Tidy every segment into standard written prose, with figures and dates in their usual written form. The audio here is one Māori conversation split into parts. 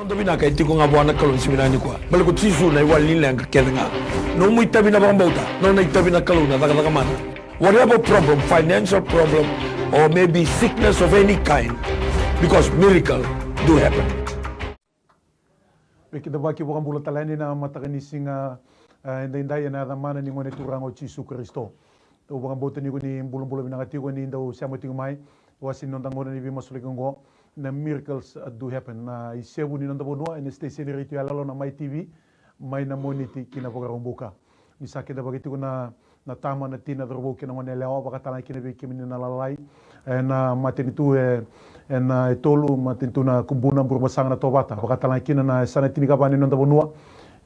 non tabina ka itiko nga buana kalon siminani kwa bale ko tisu na iwa linlang ka kedenga no mu itabina bambauta no na itabina kalon na daga mana whatever problem, financial problem or maybe sickness of any kind, because miracle do happen. Kita baki bukan bulan talani na matakani singa inday na ramana ni ngone turango Yesu Kristo. To bukan boto ni ni bulan-bulan binangati ko ni daw siya mo tingumay wasin non tangona ni bimasulikongo na miracles do happen na isebu ni nonda bonua in station radio alalo na MaiTV may na moniti kinabagarumbuka. Misa kita bagiti ko na tama na tina drobo kina ngone lewa bakatala kina be kimini na lalai na matinitu na tolu matintu na kumbuna berbasang na tobata bakatala kina na sana tini kabani nonda bonua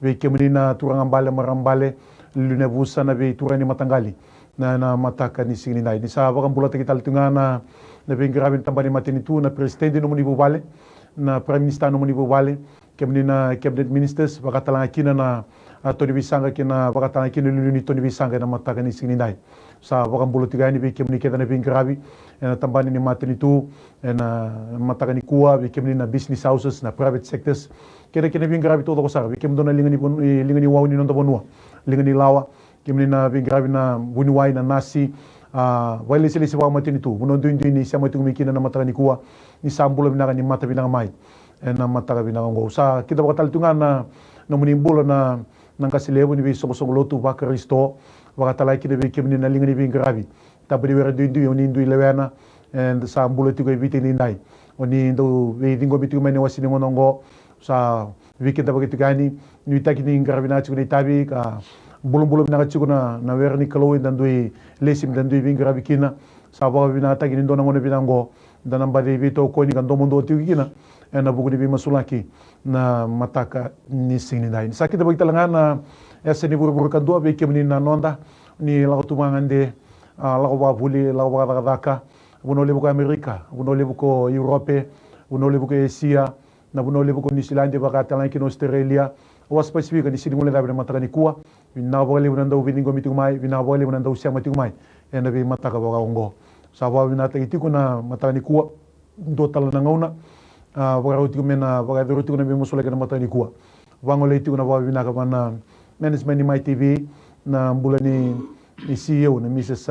be kimini na turangambale marambale lune busa na be turani matangali na mataka ni sini nai ni sa bakam bulata kita tunga na be grabin tambani matinitu na presidente no munibu vale na prime minister no munibu vale kimini na cabinet ministers bakatala kina na Tony Bisanga kina bakatana kina luluni Tony Bisanga na mataka ni sini nai sa bakam bulu tiga ni bikim ni kita na bingkrabi na tambani ni matani tu na mataka ni kuwa bikim ni na business houses na private sectors kira bingkrabi to ko sar bikim dona lingani waw ni nonta bonua lingani lawa kim ni na bingkrabi na bunwai na nasi wale sili siwa matani tu buno duin ni sama tu mikina na mataka ni kuwa ni sambulo binaka ni mata binaka mai na mataka binaka ngo sa kita bakatal tunga na munimbula na nang kasilebu ni biso kosong lotu ba Kristo wakatala kide bi kimni na lingani bi gravi tabri wera du yoni ndu lewena and sa ambulo tigo biti ni nai oni ndo we dingo bitu mene wasini ngonongo sa wiki tabagi tigani ni takini gravi na chukuni tabi ka bulum na chukuna na wera ni kalo ndu lesim ndu bi gravi kina sa ba bina takini ndo ngone binango danamba de bito ko ni gando mundo tigina na buku ni masulaki na mataka ni sini nai sa kita bagita langana esa ni buru kandua be kemni na nonda ni lago tumangande lago ba Vuli lago ba daka buno lebu ko Amerika buno lebu ko Europe buno lebu ko Asia na buno lebu ko New Zealand ba ka talan kino Australia wa specific ni sini ngule dabe mataka ni kuwa na ba lebu nanda ubini ngomi tumai na ba lebu nanda usia matumai na be mataka ba ngo sa ba binata itiko na mataka ni kuwa do tala na ngauna wakaruti kumena wakaruti kuna bimusule kana matani kuwa wangole itu kuna wabina kana management ni MaiTV na mbulani ni CEO na Mrs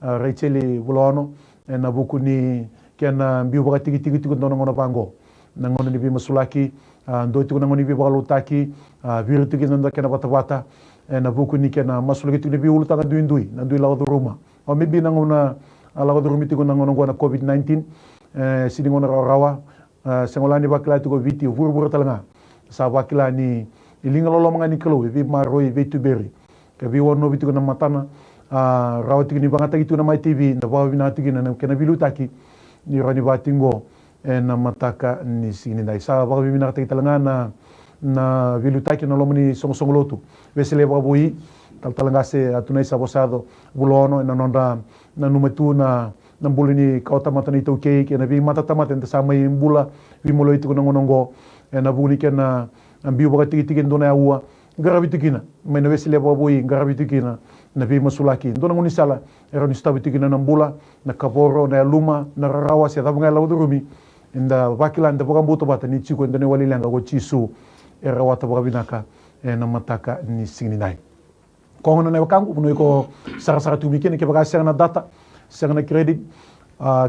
Rachel Vulono na buku ni kana mbiu wakati tigi kuna ngono pango na ngono ni bimusulaki ndo itu kuna ngono bi wakalutaki viru tigi nda kana batawata na buku ni kana masulaki tu ni bi ulutaka duindui na dui lawa ruma o maybe na ngona lawa rumi tigi na ngono na COVID-19 sidi ngona rawa sengolani bakila tu ko viti vur talanga sa bakila ni ilinga lolo mangani kelo vi maroi vetuberi ke vi wono viti ko na matana rawati ni bangata gitu na MaiTV na bawa binati gina na kena bilutaki ni rani batingo na mataka ni sini dai sa bawa binati talanga na bilutaki na lomni song lotu vesele babui talanga se atunai sabosado bulono na nonda na numetu na nambuli ni kauta mata ni toke ke na bi mata tamata enta sama imbula bi molo itu ngonongo na buni ke na ambiu bakati tiki ndona ya ua ngarabi tikina mena vesile baboi ngarabi tikina na bi masulaki ndona ngoni sala era ni stabi tikina nambula na kaporo na luma na rawa se tabunga la udurumi inda bakila nda bokambuto bata ni chiko ndone walilanga go chisu era wata bakabinaka na mataka ni singni nai ko ngona na kangu buno ko sara tumikene ke bakasa na data sangana credit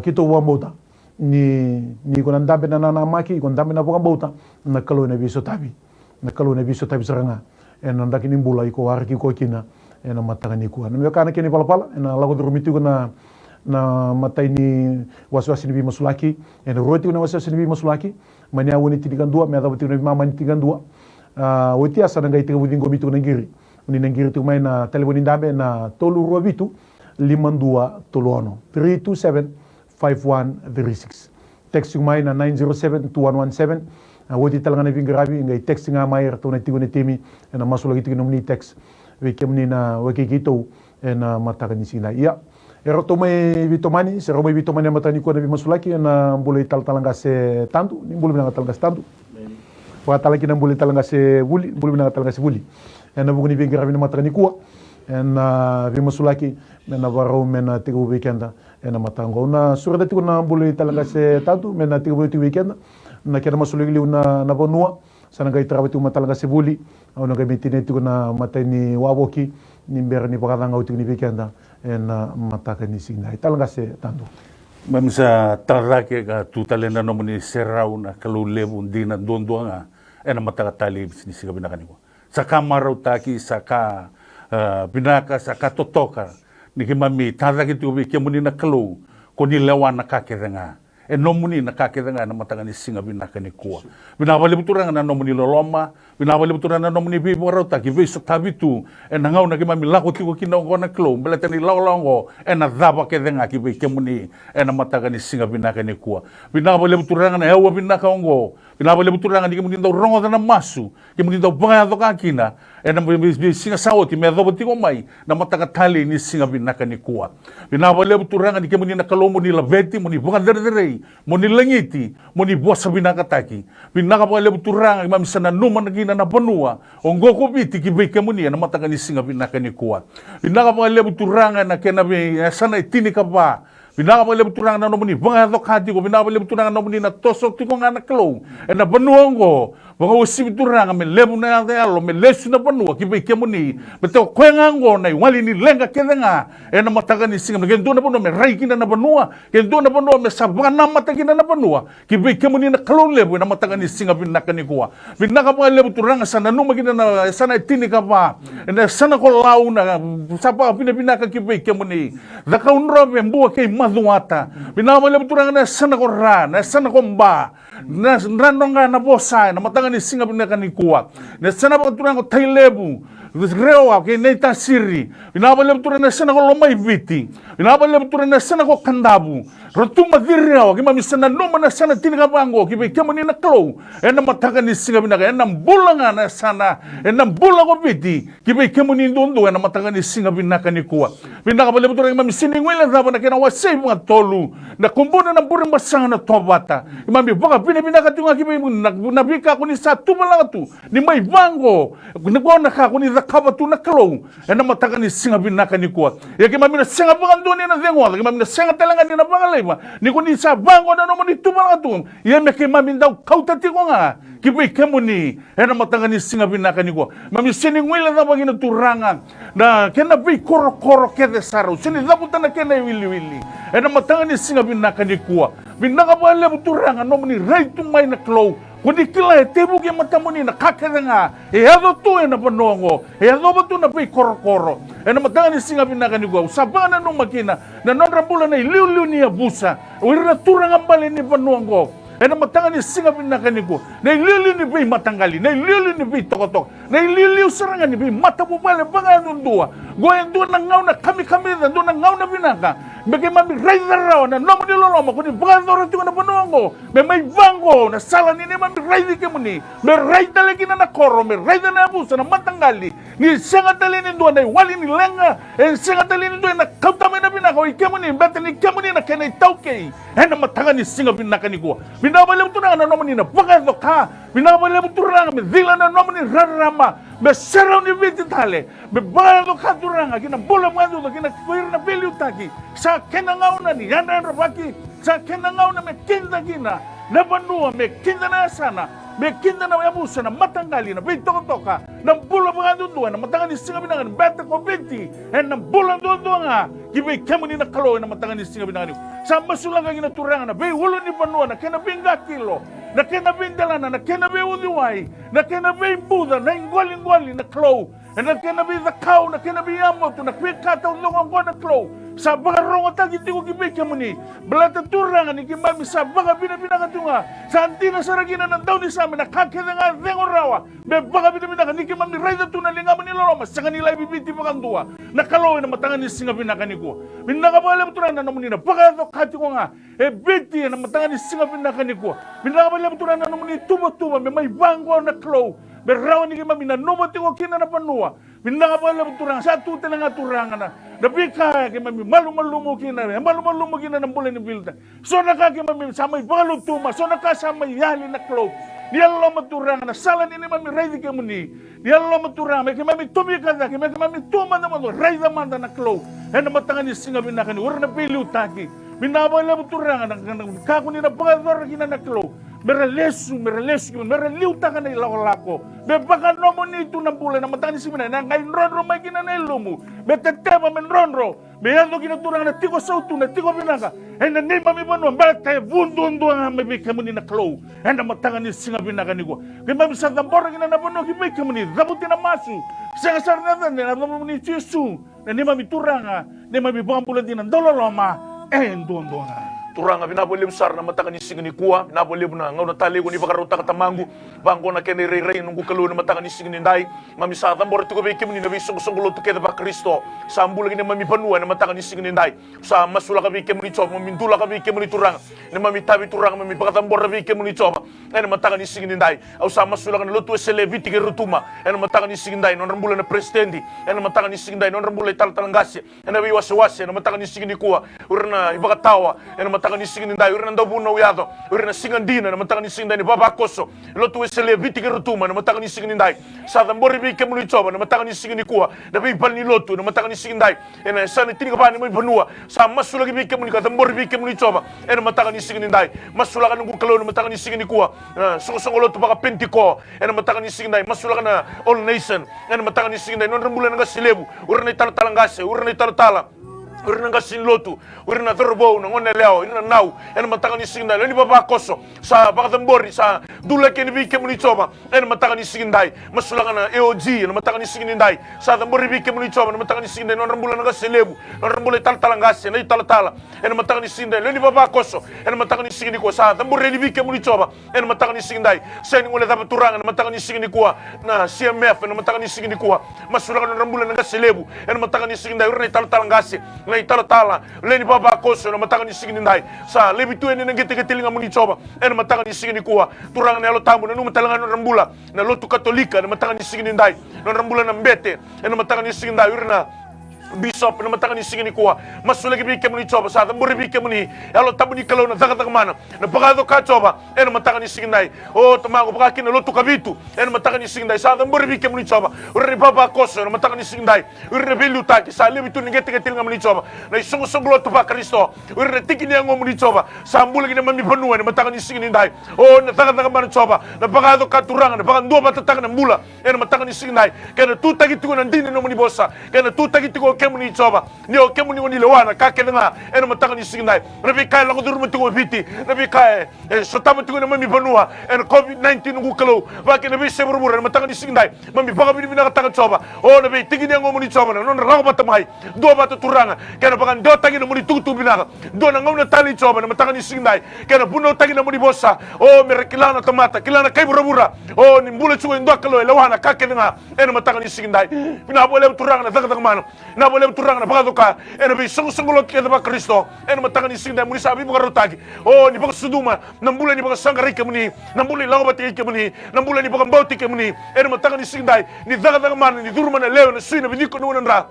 kito wa mota ni ko ndambe na maki ko ndambe na bota na kalo na biso tabi saranga en ndaki ni mbula iko warki ko kina en matanga ni ko na kana kini pala en lago durumiti ko na matai ni waswasi ni masulaki en roti na waswasi ni masulaki mania woni tidikan dua me adabu ni mama ni tidikan dua woti asa ngai tiga budingo mitu na ngiri ni ngiri tu mai na telefoni ndambe na tolu robitu 52 tolono 327-5136 text yung may na 907-2117 wodi talaga na vingrabi ngay text nga may rato na tigo ni timi na masulagi tigo ni text wekem ni na wakikito na mataka ni sina iya erato may vitomani sero may vitomani matani ko na masulaki na bulay talanga se tandu ni bulay na talanga se tandu wa talaki na bulay talanga se Vuli bulay na talanga se Vuli na buguni vingrabi na matani ko na vimasulaki na varau mena tigo weekenda na matango na surada tigo na bulay talanga se Tadu mena tigo weekenda na kena masuligliu na Vanua sana ngai trawati umatalaga se Vuli au na ngai metineti na matai ni wawoki ni mbera ni pakatanga uti ni weekenda na mataka ni singai talanga se Tadu. Mamsa tarake ka tutalena no muni serau na kalau lebu dina dondoanga na mataka tali ni siga binakani ko. Saka marau taki saka binaka saka totoka ni kimami tarake tu bi kemuni na kalau ko ni lewa na kakerenga. No muni na kakerenga na mataka ni singa binakani ko. Binabali buturanga na no muni loloma, binabali buturanga na no muni bi marau taki bi satabitu na ngau na kimami lako tiko kina ko na kalau belatani lawlango na daba kerenga ki bi kemuni na mataka ni singa binakani ko. Binabali buturanga na ewa binaka ongo. Binabali buturanga ni kimuni do rongo na masu, kimuni do banga do kakina na bi singa sawoti me do tiko mai na mataka tali ni singa binakani ko. Binabali buturanga ni kimuni na kalau muni labeti muni bunga dere muni langiti, muni bosa binaka taki. Binaka pa lebuturanga imam sana numa nagina na banua. Ongo ko biti kibeke muni na mataka ni singa binaka ni kuwa. Binaka pa lebuturanga na kena sana itini ka ba. Binaka pa lebuturanga na nomuni banga dokati ko. Binaka pa lebuturanga na nomuni na tosok tiko nga na klow. Na banua ngo. Baka usibituranga me lebu na alo me lesu na banua kibeke muni. Beto kwenga ngo na wali ni lenga kedenga. Na mataka ni singa kendo na banua me raikina na banua. Kendo na banua me sabana matakina na banua kibeke muni na klow lebu na mataka ni singa binaka ni kuwa. Binaka pa lebuturanga sana numa kina na sana itini ka ba. Na sana ko lau na sapa binaka kibeke muni. Daka unro me mbua kay maduata. Binaka pa lebuturanga na sana ko ra, na sana ko mba. Na randonga na bosa na matanga ni singa binaka ni kuwa. Na sana pa turanga tai lebu. Rewa ke neita siri. Binabale betura na sana ko lomai viti. Binabale betura na sana ko kandabu. Rotuma dirao ke mami sana numa na sana tinika bango ke be kemani na klow. Na matanga ni singa binaka na bulanga na sana. Na bulango viti ke be kemani ndondo na matanga ni singa binaka ni kuwa. Binaka bale betura ke mami siningwela zaba na kena wasai mga tolu. Na kumbuna na buring basanga na tobata. Mami baka binaka tunga ke be na bika ko ni sa tumalanga tu. Ni mai bango. Nagwa na ka ko ni kaba tu na kalau na mataka ni singa binaka ni kuwa ya ke mami na singa bangan do ni na dengo ke mami na singa talanga ni na bangalaiba ni ko ni sa bango na no ni tumala tu ya me ke mami daw kauta ti ko nga ki be kemuni na mataka ni singa binaka ni kuwa mami siningwila na bagina turanga na kena be koro ke de saro sini daputa na kena wili na mataka ni singa binaka ni kuwa binaka ba le turanga no ni right to mai na klow kundi kila tebu ke matamuni na kakerenga ado tu na panongo ado batu na pe koro na matanga ni singa binaka ni gua sabana no makina na non rambula na liu ni abusa wirna turanga mbale ni panongo na matanga ni singa binaka ni gua na liu ni pe matangali na liu ni pe tokotok na liu seranga ni pe matabu bale banga ndua goen do na ngau na kami na do na ngau na binaka beke mami raidara na nomu ni loloma kuni banga ro tu na panongo me mai vango na sala ni mami raidi ke muni me raida lagi na koro me raida na abusa na matangali ni senga talini ndo na wali ni lenga senga talini ndo na kauta me na binaka ike muni bete ni kemuni na kena tauke na matanga ni singa binaka ni gua binabale mutuna na nomu ni na banga doka binabale mutuna me zila na nomu ni rarama me serau ni viti tale me banga doka turanga kina bola mwanzo kina kuir na pili utaki sa kena ngauna ni yana rabaki sa kena ngauna me kinda kina na banua me kinda na sana me kinda na yabusa na matangali na toka na bula mga na matangali singa binangan beta ko binti na bula nga kibe kemuni na kalo na matangali singa binangan sa masulang kagina turanga na be ulo ni banua na kena binga kilo na kena bindalana na kena be udiwai na kena be buda na ingwali na klo na kena be zakau na kena be yamoto na kwikata ulungan ko na klo sa baka rongo tagi tigo kibe kemuni belata turanga ni kimami sa baka bina katunga sa antina saragina ng daw ni sa amin na kakita nga dengo rawa be baka bina ni kimami raida tuna lingaman ni loroma sa kanila ibibiti pakandua na kaloy na matangan ni singa binakani ko binakabalam turanga na namuni na baka ito kati ko nga biti na matangan ni singa binakani ko binakabalam turanga na namuni tuba may bangwa na klo berawan ni kimami na numati ko kina na panua binakabalam turanga sa tuta na nga turanga na nabika kimami malu-malumo kina ng bulan ni Bilda so nakakimami samay balutuma so nakasamay yali na klo niyalo maturanga na sala ni mami ready kemuni niyalo maturanga may kimami tumikada kimami tuma na mo ready manda na klo na matangan ni singa binakani ur na pili utaki binabala maturanga na kako ni na pangador kina na klo merelesu, mereliu tangan na ilawalako. Bebaka nomo ni itu na pula na matani simina na ngayon ronro may kinanailumu. Betetema men ronro. Beyando kinaturang na tiko sautu na tiko binaka. And the name of me one balat tayo bundu ang may kamu ni na klow. And na matangan ni singa binaka ni ko. Kaya mabisa tambora kinanabono kimay kamu ni dabuti na masu. Sa kasar na na namu ni Jesu. Na ni mami turanga, ni mami buwan din ang dololoma. And dundo nga. Turanga binabole besar na matakan ni singini kuwa binabole buna ngau na tali ko ni bakarota katamangu bangko na kene rei nunggu kalu na matakan ni singini ndai mami sa tambor tu ko be kimni na bisong songolo tu keda ba Kristo sambul ni mami panua na matakan ni singini ndai sa masula ka be kimni chop mami ndula ka be kimni turanga na mami tabi turanga mami bakatambor be kimni chop na matakan ni singini ndai au sa masula ka lotu seleviti ke rutuma na matakan ni singini ndai non rambula na presidenti na matakan ni singini ndai non rambula talangasi na bi wase na matakan ni singini kuwa urna ibakatawa na matakan ni singini ndai urna ndo buno yado urna singandina na matakan ni singini ndai baba koso lotu seleviti ke rutuma na matakan ni singini ndai sa tambor be kimni chop na matakan ni singini kuwa na bi palni lotu na matakan ni singini ndai na sa ni tinga ba ni mo banua sa masula ke be kimni ka tambor be kimni chop na matakan ni singini ndai masula ka nunggu kalu na matakan ni singini kuwa songo lotu baka pentiko na matakan ni singini ndai masula ka na all nation na matakan ni singini ndai non rembula nga silebu urna talangase urna talatala urna nga sinlotu urna torbo na ngone leo ina nau ena matakan ni singindai leni baba koso sa bakatambori sa dula keni bi kemuni choba ena matakan ni singindai masulakan na EOG ena matakan ni singindai sa tambori bi kemuni choba ena matakan ni singindai non rembula nga silebu non rembula talalangase na talatala ena matakan ni singindai leni baba koso ena matakan ni singindi ko sa tambori bi kemuni choba ena matakan ni singindai sa ni ngole dapat turang ena matakan ni singindi ko na CMF ena matakan ni singindi ko masulakan non rembula nga silebu ena matakan ni singindai urna talalangase na tala leni baba koso na matakan ni singini ndai sa lebi tu ene ngete ketelinga muni choba ene matakan ni singini kuwa turang na lo tamu na numa talanga no rambula na lotu katolika na matakan ni singini ndai no rambula na mbete ene matakan ni singini ndai urna bishop na matakan ni singini kuwa masula gibi kemuni choba sa tamburi bi kemuni alo tabu ni kalau na zaga mana na pagado ka choba ene matakan ni singini ndai o tamago baka kina lotu kabitu ene matakan ni singini ndai sa tamburi bi kemuni choba urni baba koso na matakan ni singini ndai urni belu taki sa lebi tu ngete ketelinga muni choba na isongo songo lotu ba Kristo urni tikini ngo muni choba sa mbula gina mami panua na matakan ni singini ndai o na zaga mana choba na pagado ka turanga na pagando ba tataka na mbula ene matakan ni singini ndai kana tu tagi tu na ndini no muni bosa kana tu tagi tu kemuni choba nio kemuni woni lewana ka kelenga ene matakan ni singindai rebi kai lango duru mtu biti rebi kai sotama tu na mami banua ene COVID-19 ngu kalo ba ke nebi seburbur ene matakan ni singindai mami baga bini bina katanga choba o nebi tigini ngo muni choba non rago batamai do bata turanga kana bagan do tagi no muni tutu bina do na ngona tali choba ene matakan ni singindai kana buno tagi na muni bosa o merekilana tamata kilana kai burabura o ni mbule chuo ndo kalo lewana ka kelenga ene matakan ni singindai bina bole turanga na daga mano na boleh turang na pagaduka ena bi songo lot keda ba Kristo ena matanga ni sinda muni sabi mo garotagi o ni baga suduma nambula ni baga sangari ke muni nambula lawa bati ke muni nambula ni baga mbauti ke muni ena matanga ni sinda ni daga man ni durma na leo na suina biniko no nandra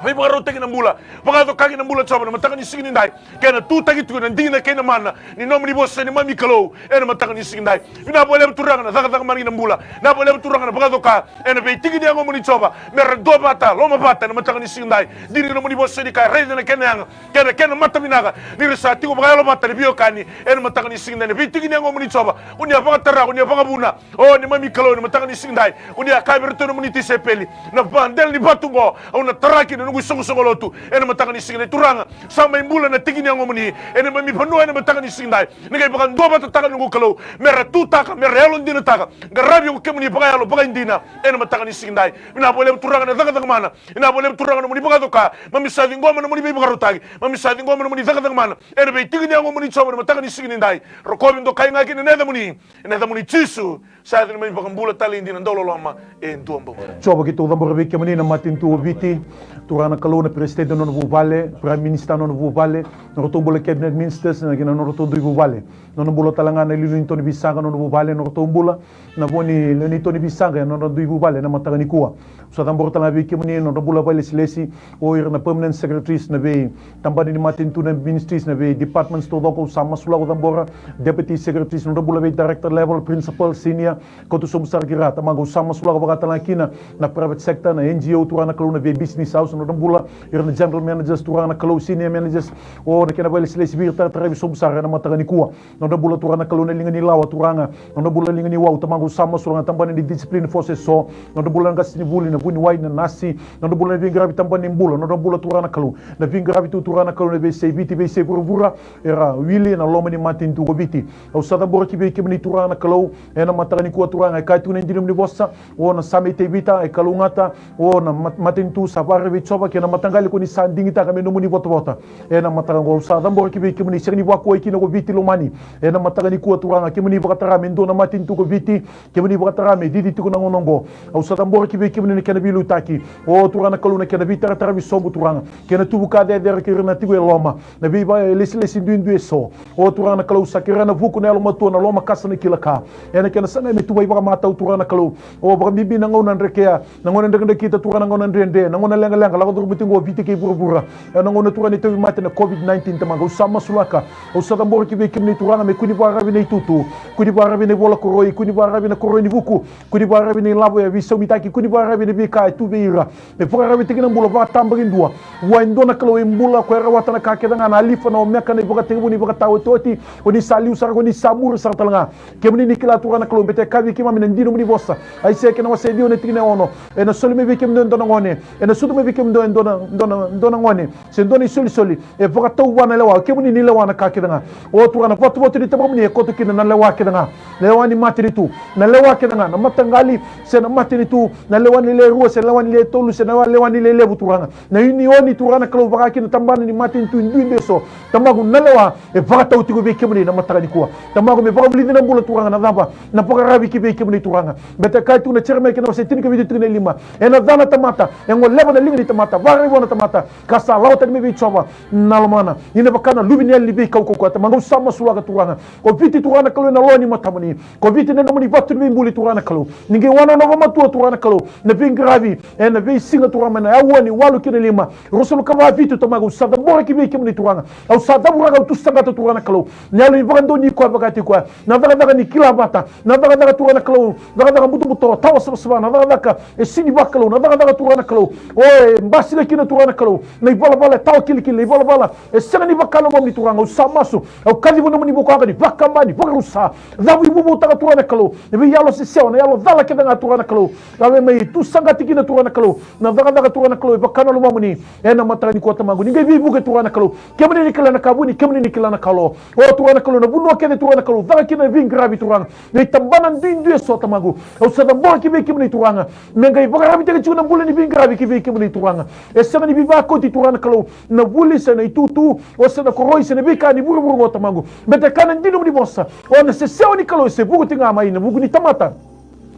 Vai baga tagi na mbula baga kagi na mbula choba na matanga ni singini ndai kena tu tagi tu na ndina kena mana ni nomni bosse ni mami kalo ena matanga ni singini ndai bina boleh turang na daga mari na mbula na boleh turang na baga ka ena be tigi dia ngomuni choba mer do bata loma bata na matanga ni singini ndai diri nomni bosse ni kai rei na kena mata minaga ni resa tigo baga lo bata ni biokani ena matanga ni singini ndai be tigi dia ngomuni choba unia baga tara unia baga buna o ni mami kalo ni matanga ni singini ndai unia kai berto nomni tisepeli na bandel ni batumbo una taraki nunggu songo lotu ene matanga ni singindai turanga sama imbula na tigini ngo muni ene mami panua ene matanga ni singindai ngai bakan do bata taka nunggu kalau mera tutaka mera elon dina taka garabi ko kemuni baga yalo baga indina ene matanga ni singindai ina boleh turanga na daga mana ina boleh turanga no muni baga doka mami sadi ngoma no muni be baga rotagi mami sadi ngoma no muni daga mana ene be tigini ngo muni choba matanga ni singindai rokobi ndo kai ngaki ne da muni chisu sadi mami baga mbula tali indina ndolo lama en tuambo Coba kita udah berpikir menina matin tu biti turana kalau na presidente non vale prime minister non vale non tombole cabinet ministers na kina non tondo vale non bolo talanga na lilu intoni bisanga non vale non tombola na boni leni toni bisanga non do vale na matagani kuwa so tambor tala biki menina non bolo vale silesi o ir na permanent secretaries na be tambani ni matin tu na ministries na be departments to doko sama sulago tambora deputy secretaries non bolo be director level principal senior ko tu somsar kira tamago sama sulago bagatala kina na private sector na NGO turana kalau na be business house no nang bula irna general managers turang na kalau senior managers o na kena bali sila sibirta tarabi sobsara na mataga ni kuwa nang bula turang na kalau na linga ni lawa turanga nang bula linga ni wau tamangu sama surang tamban ni discipline forces so nang bula ngas ni Vuli na buni wai na nasi nang bula na gravi tamban ni bula nang bula turang na kalau na gravi tu turang na kalau na be biti be pura era Vuli na loma ni matin tu gobiti au sada bora ki be ki ni turang na kalau na mataga ni kuwa turanga kai tu na ndinum ni bossa o na MaiTV e kalungata o na matin tu sapare vi choba ke na matangali ko ni sandingi ta kami no muni bota na matango sa dambor ki ki muni serni wa ko ki no viti lomani na matangani ko turanga ki muni bakatara mendo na matin tu ko viti ki muni bakatara me didi tu ko ngonongo au sa dambor ki ki muni kana bilu taki o turanga kaluna kana vitara tara vi sobu turanga ke na tubu ka de ki na tigo loma na vi ba lesi ndu so o turanga kalu sakira na vuku na loma to na loma kasa na kilaka na kana sana me tu ba mata turanga kalu o ba bibi na ngona rekea na ngona ndenge kita turana ngona ndende na ngona lenga la ko bitingo viti ke pura na ngona turani te mate na covid-19 tamanga usama sulaka usata mbor ki be kimni turana me kuni ba rabi ne tutu kuni ba rabi ne bola koroi kuni ba rabi ne koroi ni vuku kuni ba rabi ne labo ya viso mitaki kuni ba rabi ne bika tu beira me fora rabi tikina mbula ba tambagin dua wa ndona kalo mbula ko era watana ka ke na alifa na meka ne boka tengu ni boka tawo toti oni saliu sar ni samur sar talanga kemni ni kila turana kalo bete kavi kima me ndino mni bossa ai se ke na wase dio ne tikina ono ena soli me bikem ndona ngone ena sudu me bikem ndona ngone se ndoni soli e voka tau wana lewa kemuni ni lewa na ka kedanga o turana foto ni tamam ni ko to kina na lewa kedanga lewa ni matiri tu na lewa kedanga na matangali se na matiri tu na lewa ni le ruo se lewa ni le tolu se na lewa ni le lebu turanga na yuni oni turana kalo voka kina tambana ni matin tu ndinde so tamagu na lewa e voka tau tigo bikemuni na matagani kuwa tamagu me voka blidi na bula turanga na daba na voka rabi ki bikemuni turanga beta kai tu na cherme kina se tini ke vidu tu lima ena dana tamata engo leba na lingi tamata vare bona tamata kasa lauta me bichova nalmana ina bakana lubini libi kau ko ta mangu sama sulaga turanga ko viti turana kalu na loni matamani ko viti na moni batu me mbuli turana kalu ninge wana no matu turana kalu na vingravi ena vi singa turama na awani walu kina lima rusulu kava viti to magu sada bora ki bi kimni turanga au sada bora tu sanga turana kalu nyalu ibando ni ko bagati ko na daga ni kilabata na daga turana kalu daga butu tawa sababa na daga sini bakalo na daga turana kalo o mbasi na kina turana kalo na ibala taw kili ibala sanga ni bakalo mo ni turanga usamasu o kadi mo ni boko ni bakamba ni bakarusa dabu ibu ta turana kalo ni yalo se seo na yalo dala kida na turana kalo ave mai tu sanga tikina turana kalo na daga turana kalo bakano lo mamuni na mata ni kota magu ni ngai ibu ke turana kalo kemni ni kala na kabuni kemni ni kala na kalo o turana kalo na bunwa ke turana kalo daga kina ving gravi turanga ni tambana ndindu so tamagu o sada bo ki be kemni turanga mengai bakarabi te chuna bula ni vingravi ki veke buli turanga e sanga ni bivako ti turana kalau na Vuli se na itutu o se na koroi se na bika ni buru ngota mangu bete kana ndino ni bossa o na se seo ni kalau se bugu tinga mai na bugu ni tamata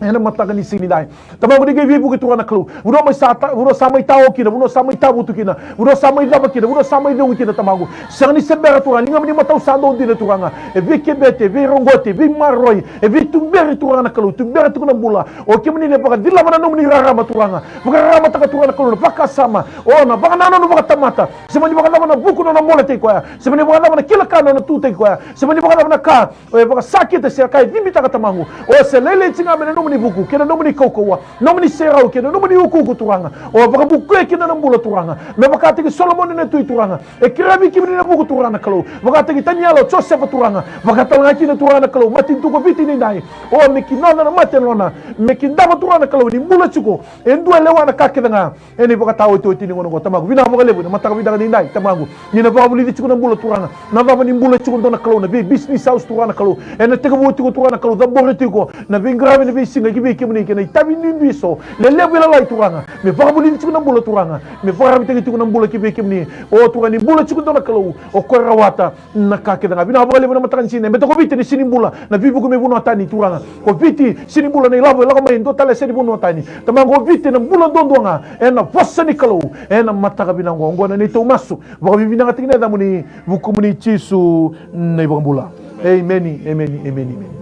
ena mataga ni sini dai tamago ni gevi bugu turana kalau uno mai sata uno samai tao kina uno samai tabu tu kina uno samai daba kina uno samai deu kina tamago sanga ni sebera turana ngam ni matau sando ndina turanga e veke bete vi rongote vi maroi e vi tumberi turana kalau tumberi tu na bula o kimni le baka dilla mana no ni rarama turanga baka rarama taka turana kalau baka sama o na baka nano no baka tamata semani baka na buku no mola te koya semani baka na kila kana no tu te koya semani baka na ka o baka sakite se kai dimita ka tamago o se lele tinga mena no ni buku kena no ni kokowa no ni serau kena no ni ukuku turanga o baka buku kena no bula turanga me baka te Solomon ne tu turanga e kirabi kimni na buku turanga kalau baka te tanyalo Joseph turanga baka talanga kina turanga kalau matin tu ko viti ni dai o me kinona na matenona me kindaba turanga kalau ni bula chuko endu lewana kakedanga eni baka tawo to tini ngono tamagu vina baka lebu mataka vidanga ni dai tamagu ni na baka buli chuko na bula turanga na baba ni bula chuko dona kalau na business house turanga kalau ena te ko turanga kalau da boreti ko na vingravi na singa gibi kimni kena tabi nindu so le lebu la lai turanga me baka buli chuko na bula turanga me baka bitagi chuko na bula kibe kimni o turanga ni bula chuko dona kalau o korawata na kakedanga vina baka lebu na matakan sine me to ko viti ni sini bula na vivu ko me buno tani turanga ko viti sini bula na lavo la ko me ndo tale sini buno tani tamago viti na bula dondonga ena fossa ni kalau ena mataka binango ngona ni to masu baka bibinanga tingna da muni bukumuni chisu na ibang bula amen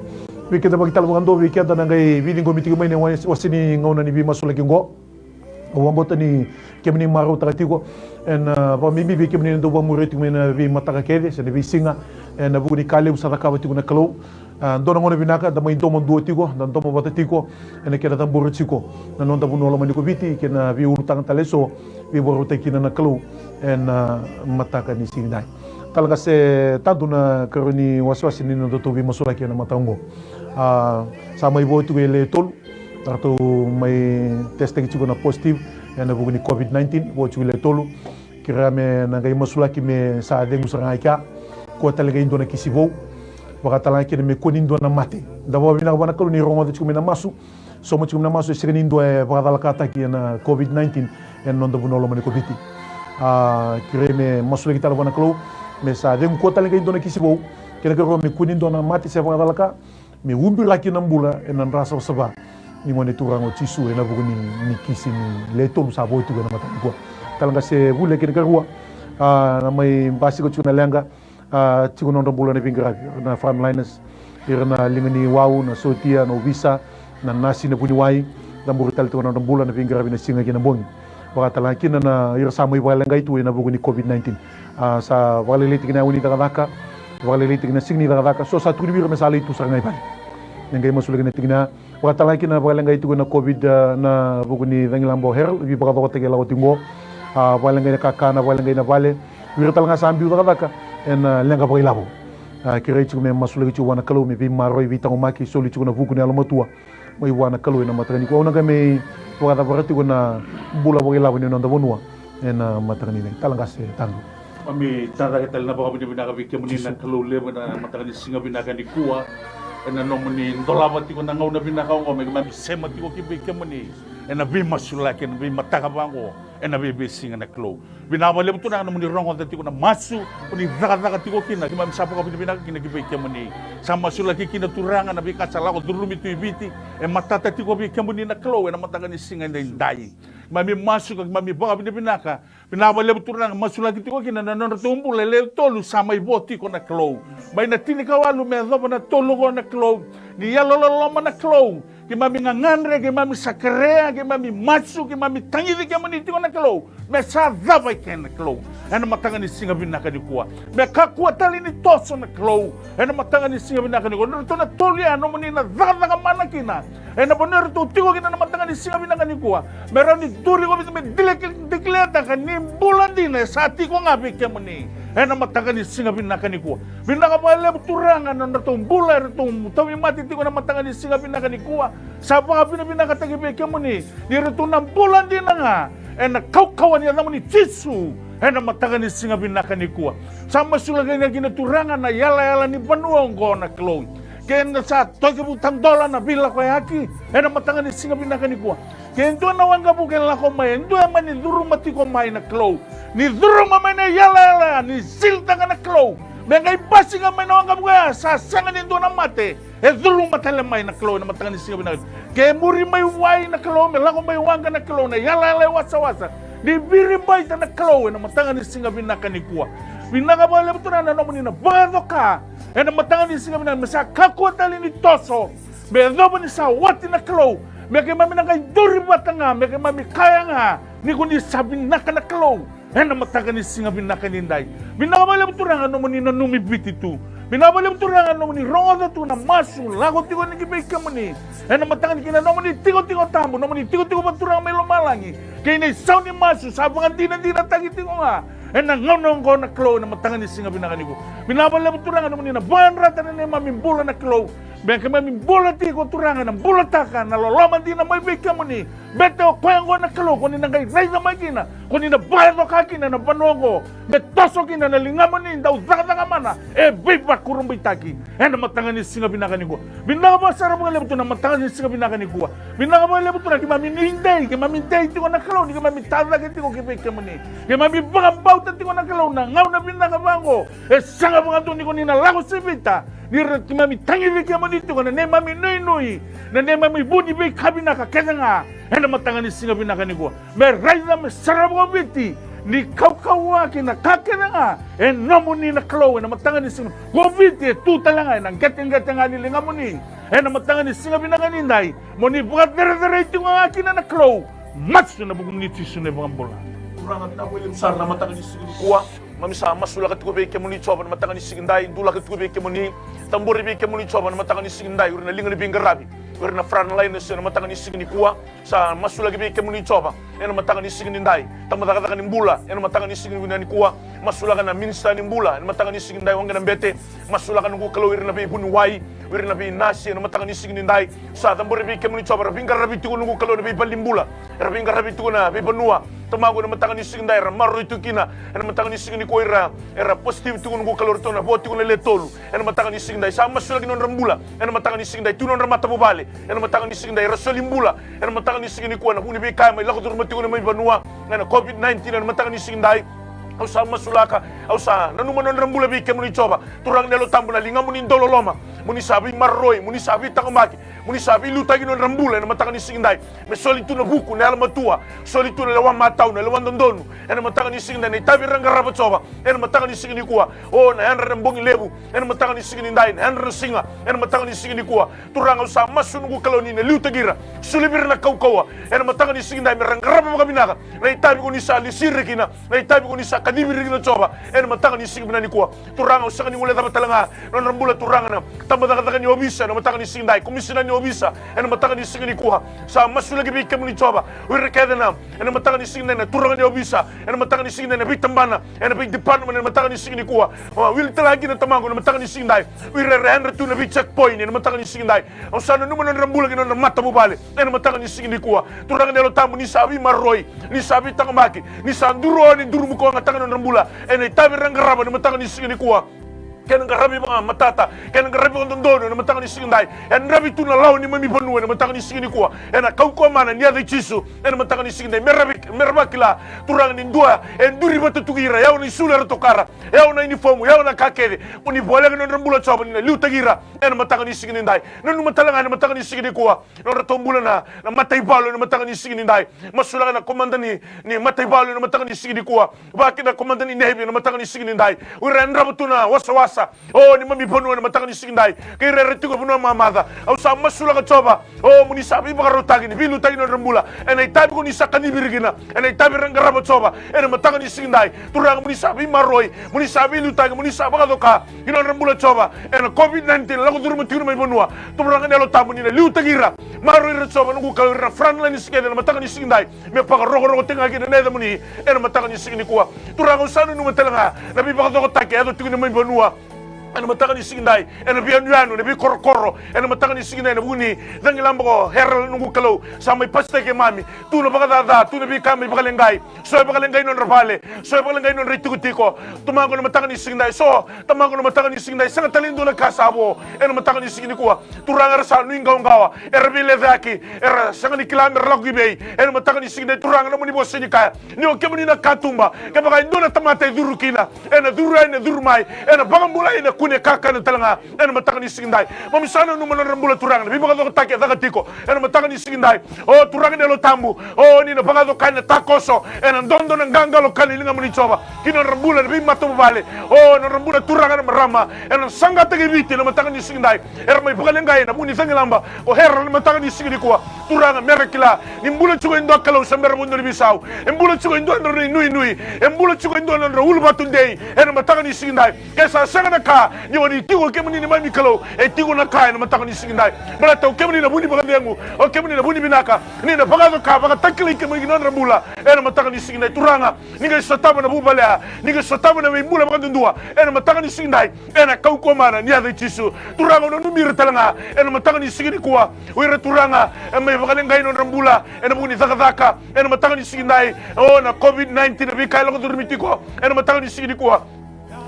kita bagi talu ngando kita nangai vidingo mitigo mai ne wasini ngona ni bima sulaki ngo wambota ni kemni maru takatigo en ba mimi bi kemni ndo ba mureti mena vi mataka kede se vi singa en bu ni kale usara ka batigo na kalau Dona ngone binaka da main tomo dua tiko dan tomo bata tiko ene kena tamburu tiko na nonta buno la maniko biti kena vi urutang taleso vi boru tekina na kelu en mataka ni singdai talaga se Tadu na karuni waswasi ni no to vi masula kena matango sama ibo tu ele tol atau mai testing tiko na positive ena buguni COVID-19 bo tu ele tolu kira me na gai masula ki me sa dengu saranga ka ko talaga indo na kisibo wakatalang kini me kunindo na mate da wa bina wana kalu ni rongo de na masu so mo na masu signindo e wakatala kata ki na COVID-19 en non da bunolo mani covid kire me masu lagi tala wana kalu me sa de ko tala ngai dona kisibo kene ko me kunindo na mate se wakatala ka me umbi laki na mbula en nan rasa saba ni ngone turango tisu e na buguni ni kisi ni leto sa boy tu na mata ko talanga se Vuli kene karua na mai basi ko na lenga tigo non bulan na pingra na frontliners irna lingani wau na sotia no visa na nasi na puniwai na murital tigo non bulan na pingra na singa kina bongi wakatala kina na irsa mo iwalenga itu na buguni COVID-19 sa waleliti kina uni dagadaka waleliti kina singni dagadaka so sa tudibir mesali itu sangai bali ngai masule kina tigna wakatala kina walenga itu na COVID na buguni dangilambo her vi bagato tegela otingo walenga kakana walenga na vale wirtal nga sambi dagadaka en lenga boy labo kire chu me masule chu wana kalu me bi maroi vi tango maki soli chu na vuku ne almatua mo wana kalu na matani ko na me wada barati ko na bula boy labo ne nonda bonua en matani ne talanga se tango Mami tara ketal na baka binaka bikya muni na kalu le na matani singa binaka ni kuwa ena no muni ndolama tiko na ngau na binaka ngo me mami sema tiko ki bikya muni ena bi masula ken bi mataka bango ena bi singa na klo binaba le butu na muni rongo tiko na masu uni daga tiko kina ki mami sapo ka binaka kina ki bikya muni sama masula ki kina turanga na bi kasala ko durumi tu ibiti e matata tiko bikya muni na klo ena mataka ni singa ndai mami masu ka mami baka binaka binaba le butu na masula ki tiko kina na no tumbu le tolu sama iboti ko na klo mai na tini kawalu me zoba na tolu ko na klo ni yalolo na klo ki mami ngangandre ki mami sakrea ki mami masu ki mami tangiri ki mani tiko na klo me sa dava ken na klo ena matanga ni singa binaka ni kuwa me kakua tali ni toso na klo ena matanga ni singa binaka ni kuwa no na tolia no mani na dava ka mana kina ena boner tu tiko kina na matanga ni singa binaka ni kuwa me rani duri ko me dikleta ka ni bulandina sa tiko ngapi ki mani ena matanga ni singa binaka ni kuwa binaka pa le turanga na tumbula tum tawi mati tiko na matanga ni singa binaka ni kuwa sa mga binaka tagi be ki mani ni retu na bulandina nga ena kau-kawan ya namani tisu ena matanga ni singa binaka ni kuwa sama sulagay na ginaturangan na yala-yala ni panuong ko na klong kaya sa togi butang dola na bila ko yaki ena matanga ni singa binaka ni kuwa kaya ito na wanga buken lako may ito yaman ni duru mati ko may na klong ni duru mamay na yala-yala ni silta nga na klong Bengay basi nga may nawang kabuga, sasangan nito na mate. Dulu matalamay na klo na matangan ni singa binaka. Kaya muri may way na klo, may lako may wanga na klo na yalalay wasa-wasa. Di biribay ta na klo na matangan ni singa binaka ni kuwa. Binaka ba alam ito na naman na bado ka. Na matangan ni singa binaka, masa kakwa tali ni toso. May dobo ni sa wati na klo. May kaya mami na kay duri bata nga, may kaya mami kaya nga. Ni kundi sabi na ka na klo. Na mataga ni singa binaka ninday. Binakabalam turangan no muni na numibit ito. Binabalam turangan no muni rongo na ito na masu. Lago tiko ni kibay ka muni. Na mataga ni kina no muni tiko-tiko tamo. No muni tiko-tiko paturang may lumalangi. Kaya na isaw ni masu. Sabang ang tagi tiko nga. Na ngaw ko na klo na mataga ni singa binaka niko. Binabalam turangan no muni na buwan rata na mamimbola na klo. Biar kami bola tiko turangan ng bola taka na lolaman din na may bika mo ni beto ko yang ko na kalo ko ni nangay ray na magina ko ni na bayar no kakina na banongo betoso kina na lingamo ni daw zaka mana biba kurung bitaki na matangan ni singa binaka ni ko binaka ba sara mga lebuto na matangan ni singa binaka ni ko binaka ba lebuto na kimami ninday tiko na kalo ni kimami tada tiko kibika mo ni kimami baka bauta tiko na kalo na ngaw na binaka bango sanga mga doon ni ko ni na lago sibita ni mami tangiri kaya mo dito na ne mami noy na ne mami budi be kabinaka kaya nga na matangan ni singa binaka ni ko meray na masarap ko biti ni kaukawa kina kakena nga nomo ni na klo na matangan ni singa ko biti tuta lang ay nang gating-gating nga nila nga mo ni na matangan ni singa binaka ni nday mo ni bukat dere-dere ito nga kina na klo match na bugong ni tisu na mga bola kurang at na William Sar na matangan ni singa kuwa mamisa masula ka tuwe ke muni choba na matanga ni sigindai dula ka tuwe ke muni tamburi be ke muni choba na matanga ni sigindai urina linga ni bingarabi urina front line na matanga ni sigini kuwa sa masula ke muni choba ena matanga ni sigini ndai tamada ka ni mbula ena matanga ni sigini ni kuwa masula ka na minister ni mbula ena matanga ni sigindai wanga na mbete masula ka ngu kalo urina be bunu wai urina be nasi ena matanga ni sigini ndai sa tamburi be ke muni choba bingarabi tu ngu kalo be balimbula bingarabi tu na be banua tamago na matanga ni sigindai ra maru itu kina ena matanga ni sigini ko era positive tu ngu kalor tona boti ko le tolu ena matanga ni sigindai sama sula ginon rambula ena matanga ni sigindai tunon ramata bobale ena matanga ni sigindai rasolimbula ena matanga ni sigini ko na huni be kai mai lakotur mati ko na mai banua ena covid-19 ena matanga ni sigindai au sa masulaka au sa nanu manon rambula be kemuni choba turang nelo tambuna linga muni dololoma muni sabi marroi muni sabi takamaki muni sabi lutagi non rambula ena matanga ni sigindai me solitu na buku na almatua solitu na lawan matau na lawan dondonu ena matanga ni sigindai na tabi ranga raba choba ena matanga ni sigini kuwa o na enra rambongi lebu ena matanga ni sigini ndai na enra singa ena matanga ni sigini kuwa turang au sa masunu kaloni na lutagira sulibir na kaukawa ena matanga ni sigindai me ranga raba makabinaka na tabi ko ni sa lisirikina na tabi ko ni sa kadibiri na choba ena matanga ni sigina ni kuwa turang au sa ni ngule taba talanga non rambula turang na tambada ni obisa na matanga ni sigindai komisina ni obisa ena matanga ni sigini kuwa sa masula gibi kemuni choba ure kedena ena matanga ni sigina na turang ni obisa ena matanga ni sigina na bitambana ena big department ena matanga ni sigini kuwa wil talagi na tamango na matanga ni sigindai ure rehendra tu na bi checkpoint ena matanga ni sigindai au sa no numano rambula gi non mata bubale ena matanga ni sigini kuwa turang ni lo tamu ni sabi marroi ni sabi takamaki ni sanduro ni duru muko nga tanga non rambula ena tabi rangaraba na matanga ni sigini kuwa ken ngarabi mga matata ken ngarabi ko dondono na matanga ni sigindai en rabi tu na law ni mami panu na matanga ni sigini kuwa ena kauko mana ni ada chisu en matanga ni sigindai merabakila turang ni ndua en duri batutugira yaw ni sula tokara yaw na uniform yaw na kakede uni bola non rambula choba ni lutagira en matanga ni sigindai nanu matalanga na matanga ni sigini kuwa no ratombula na matai balo na matanga ni sigindai masula na komandani ni matai balo na matanga ni sigini kuwa bakina komandani nebi na matanga ni sigindai uran rabutuna wasa oh ni mami panu na matanga ni sigindai kay rereti ko puno mamada au sa masula ka choba oh muni sabi baka rotagi ni bilu tagi no rambula en ay tabi ko ni sakani birigina en ay tabi ranga rabo choba en matanga ni sigindai turang muni sabi maroi muni sabi lutagi muni sabaka doka ino rambula choba en covid-19 la ko duru mutiru mai bonua turang nelo tamu ni lutagira maroi re choba ngu ka ra fran la ni sigindai na matanga ni sigindai me paka rogo tenga ki na muni en matanga ni sigini kuwa turang usanu nu matalanga na bi baka doka take ado tigini mai bonua ena matanga ni sigindai ena bianuano ne bi korokoro ena matanga ni sigindai na buni dangi lambo heral nungu kalau samai pasta ke mami tu no baga da tu ne bi kami bagalengai so bagalengai non rapale so bagalengai non ritukutiko tumango na matanga ni sigindai so tamango na matanga ni sigindai sanga talindo na kasabo ena matanga ni sigini kuwa turanga sa nuinga ngawa era bile daki era sanga ni kilamer lagu bei ena matanga ni sigindai turanga na muni boseni kaya ni o kemuni na katumba ke baga ndona tamata durukina ena durai durmai ena bagambulai na kune kaka na talanga ena matanga ni sigindai mamisana no manon rambula turanga bi baga do take daga tiko ena matanga ni sigindai o turanga ne lo tambu o ni na baga do kana takoso ena ndondo na nganga lo kali linga muni choba kino rambula bi mato vale o no rambula turanga na marama ena sanga tege biti na matanga ni sigindai era mai baga lengai na muni sangilamba o herra na matanga ni sigindi kwa turanga merekila ni mbula chugo ndo kala usambera mundo bisau mbula chugo ndo ndo nui mbula chugo ndo ndo ulbatundei ena matanga ni sigindai kesa sanga na ka ni wani tigo kemuni ni mami kalo e tigo na kai na matanga ni sigindai bala to kemuni na buni bagandengu o kemuni na buni binaka ni na baga ka baga takli kemuni non rambula e na matanga ni sigindai turanga ni ga sotaba na bubala ni ga sotaba na mbula bagandua e na matanga ni sigindai e na kauko mana ni ada chisu turanga no numira talanga e na matanga ni sigindi kuwa wira turanga e mai bagalengai non rambula e na buni zakazaka e na matanga ni sigindai o na covid-19 na bikaila ko durmitiko e na matanga ni sigindi kuwa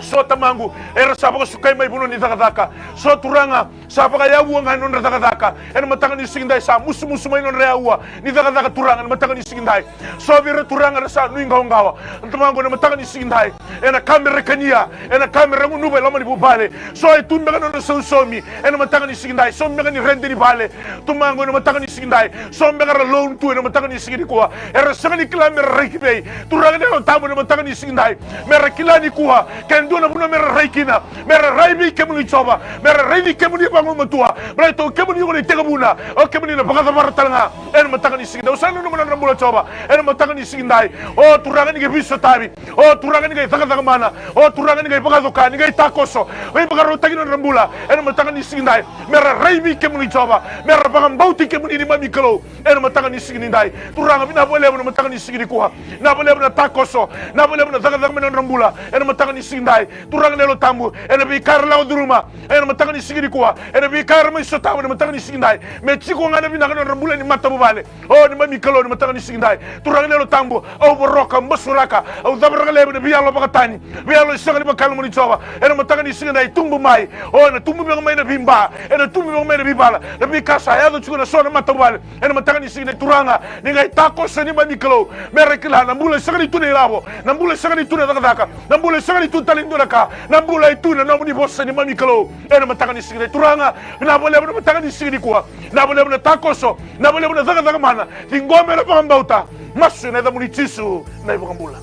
so tamangu era sabaka sukai mai buno ni zakazaka so turanga sabaka ya uanga non zakazaka en matanga ni sigindai sa musu mai non reaua ni zakazaka turanga en matanga ni sigindai so vira turanga sa nuinga ngawa tamangu en matanga ni sigindai en kamera kania en kamera nube lama ni bubale so e tumbe non somi en matanga ni sigindai so mega ni rende ni bale tamangu en matanga ni sigindai so mega loan tu en matanga ni sigindi kuwa era sagani kilometer rekibei turanga no tamu en matanga ni sigindai mera kilani kuwa ken dua na buna mera rai kina mera rai bi kemuni coba mera rai bi kemuni bangun matua brai to kemuni ko ni tega buna o kemuni na bangata martalanga en matanga ni sinda usana no mana bula coba en matanga ni sindai o turanga ni biso tabi o turanga ni taka mana o turanga ni bangata ka ni takoso o bangaro tagi no rambula en matanga ni sindai mera rai bi kemuni coba mera bangam bauti kemuni ni mami kalo en matanga ni sindai turanga bina boleh na matanga ni sindi kuha na boleh na takoso na boleh na taka mana rambula en matanga ni sindai turanga nelo tambu en bi karla oduruma en matanga ni sindi kuha en bi karma isotabu en matanga ni sindai me chiko ngana bina kana rambula ni matabu bale o ni mami kalo ni matanga ni sindai turanga nelo tambu o boroka masuraka o dabraga lebe ni bialo bakatani bialo isanga ni bakal mo ni choba en matanga ni sindai tumbu mai o na tumbu mai na bimba en tumbu mai na bibala na bi kasa ya do chiko na sona matabu bale en matanga ni sindai turanga ni ngai tako seni mami kalo merekila na mbula isanga ni tune labo na mbula isanga ni tune dakaka na mbula isanga ni tutali ndaka na mbula ituna na muni bossa ni mami kalo en matanga ni sindai turanga na bole na matanga ni sindai kwa na bole na takoso na bole na daga mana tingome na pambauta masu na da muni tisu na ibambula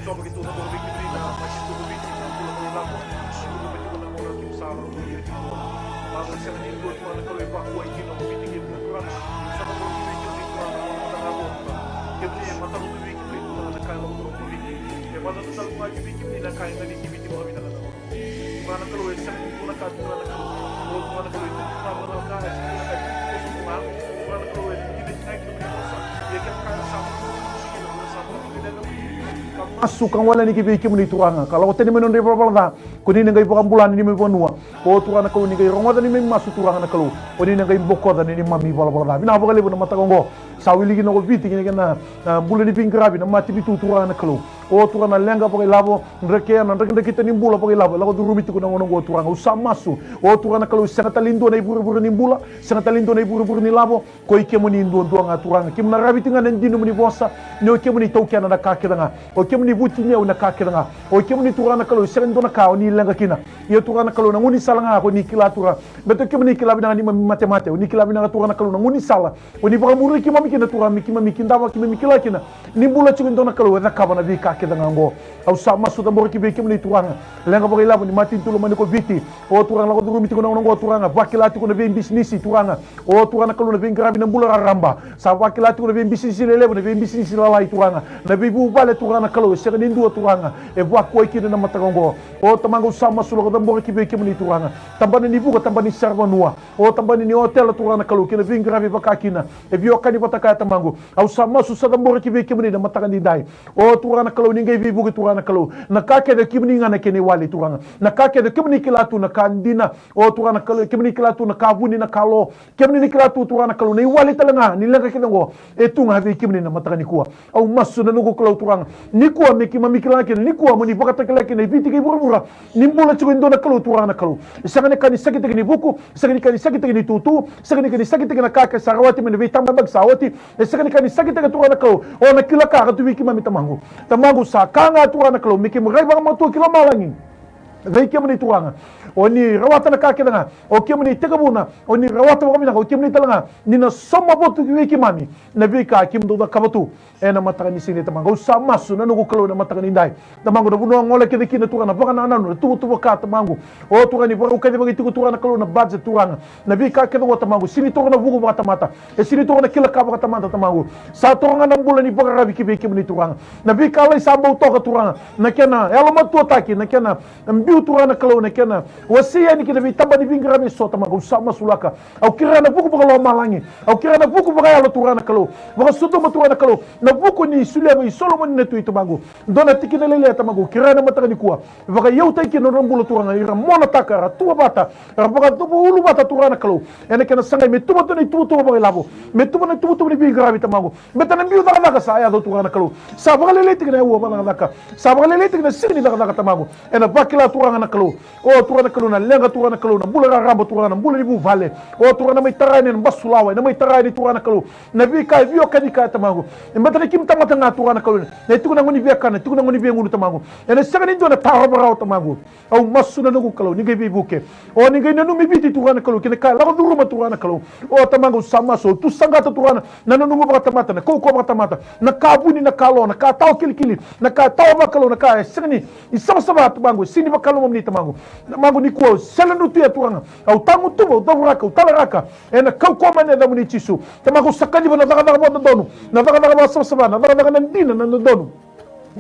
so begitu na bole bikini na masih tu bikini na bole na labo sudah begitu na bole tu sala tu itu lalu saya ni dua tu na kalau pak kuai kino bikini na kurang sama bole bikini na mata labo kebni mata tu bikini na kalau tu bikini mata tu sal kuai bikini na kai na bikini tu kami na mana kalau saya ni tu na kat na kalau mana kalau itu na bole na kai mana kalau ini naik tu dia kan sama masuk kan wala ni kibi kimuni turanga kalau tani menon de balda kuni ngai pokam bulan ni me bonua o turana ko ni ngai rongoda ni me masuk turanga na kalau oni ngai bokoda ni mami balda bina bogale bona mata gongo sawili gi no viti ni kana bulan ni pingrabi na mati bitu turanga na kalau o turana lenga pokai labo ndreke na ndreke kita ni bula pokai labo lago durumiti ko ngono go turanga usamasu o turana kalau sangat lindo na iburu-buru ni bula sangat lindo na iburu-buru ni labo ko ikemuni ndo nga turanga kimna rabiti nga ndino muni bossa no kemuni tawkena na kakiranga o kemuni butinya una kakiranga o kemuni turana kalau serendo na ka ni lenga kina ye turana kalau na nguni salanga ko ni kilatura beto kemuni kilabi na ni mate ni kilabi na turana kalau na nguni sala o ni bagamuri kimami kina turana kimami kindawa kimami kilakina ni bula chindo na kalau na kabana vi kakiranga ngo au sama suda borki be kemuni turanga lenga bokai labo ni mati tulo mani ko viti o turanga la ko durumiti ko ngo turanga vakilati ko na be business turanga o turana kalau na be grabi na bula ramba sa vakilati ko na be business lele na be business la turanga na be bu bale turanga kalau sereni dua turanga e voa ko ikina na matagongo o tamango sama sulo ko borki be kemuni turanga tambani ni buka tambani serva nua o tambani ni hotel turanga kalau kina be grabi vakakina e bio kani pataka tamango au sama su sa borki be kemuni na matagandi dai o turanga kalau ni ngai vibu turanga kalau na kake de kemuni ngana kene wali turanga na kake de kemuni kilatu na kandina o turanga kalau kemuni kilatu na kabuni na kalo kemuni kilatu turanga kalau ni wali talanga ni lenga kinango e tunga be kemuni na matagani kuwa au masu na nugo kalau turanga ni kuwa meki mamikila kene ni kuwa muni bakata kala kene biti ke burubura ni mbula chugo ndona kalau turanga kalau isagane kani sakite kene buku isagane kani sakite kene tutu isagane kani sakite kene kaka sarawati mene vitamba bag sawati isagane kani sakite kene turanga kalau o na kila ka tu wiki mamitamangu tamangu sa kanga turanga kalau meki mrai bang matu kila malangi dai kemuni turanga oni rawata na kake nga o kemuni tegabuna oni rawata wa mina o kemuni talanga ni na soma botu wiki mami na vika kim do da kabatu ena mataka ni sini tamanga usama su na nugo kalo na mataka ni ndai tamango na buno ngole kede kina turanga baka na nanu tu ka tamango o turani baka kede baka tu turanga kalo na budget turanga na vika kede wa tamango sini turanga bugo baka tamata e sini turanga kila ka baka tamata tamango sa turanga na mbula ni baka rabi kibe kemuni turanga na vika lai sa bo toka turanga na kena elo matu taki na kena mbiu turanga kalo na kena Osea ni kina vitamba ni vingra me sota mago sama sulaka au kirana buku baka lo malangi au kirana buku baka ya lo turana kalo baka sudo maturana kalo na buku ni sulema i solomon ne tu itu mago dona tikina lele ta mago kirana mataka ni kuwa baka yauta kina rambulo turana ira mona takara tua bata baka tubu ulu bata turana kalo ene kena sangai me tuba tu ni tubu baka labo me tuba ni tubu ni vingra vita mago betana mbiu daga daga sa ya do turana kalo sa baka lele tikina uwa baka daga sa baka lele tikina sirni daga daga ta mago ena bakila turana kalo o turana kalo na lenga turana kalo na bula ramba turana bula ni bu vale o turana mai tarani na basulawa na mai tarani turana kalo na vika vio kadika tamango mbata ni kim tamata nga turana kalo na tu na ngoni via kana tu na ngoni via ngunu tamango ene sanga ni dona taro barao tamango au masuna nugo kalo ni ngai buke o ni ngai nanu mi biti turana kalo kene ka la duru ma turana kalo o tamango sama so tu sanga turana na nanu ba tamata na ko ba tamata na kabuni na kalo na ka taw kilikili na ka taw ba kalo na ka sanga ni isama sama tamango sini ba kalo mo ni tamango mago ni ko sela no tia turanga au tangu tubo dauraka utalaraka ena kau ko mane da muni chisu tamago sakali bana daga mo donu na daga sama na daga nandina na donu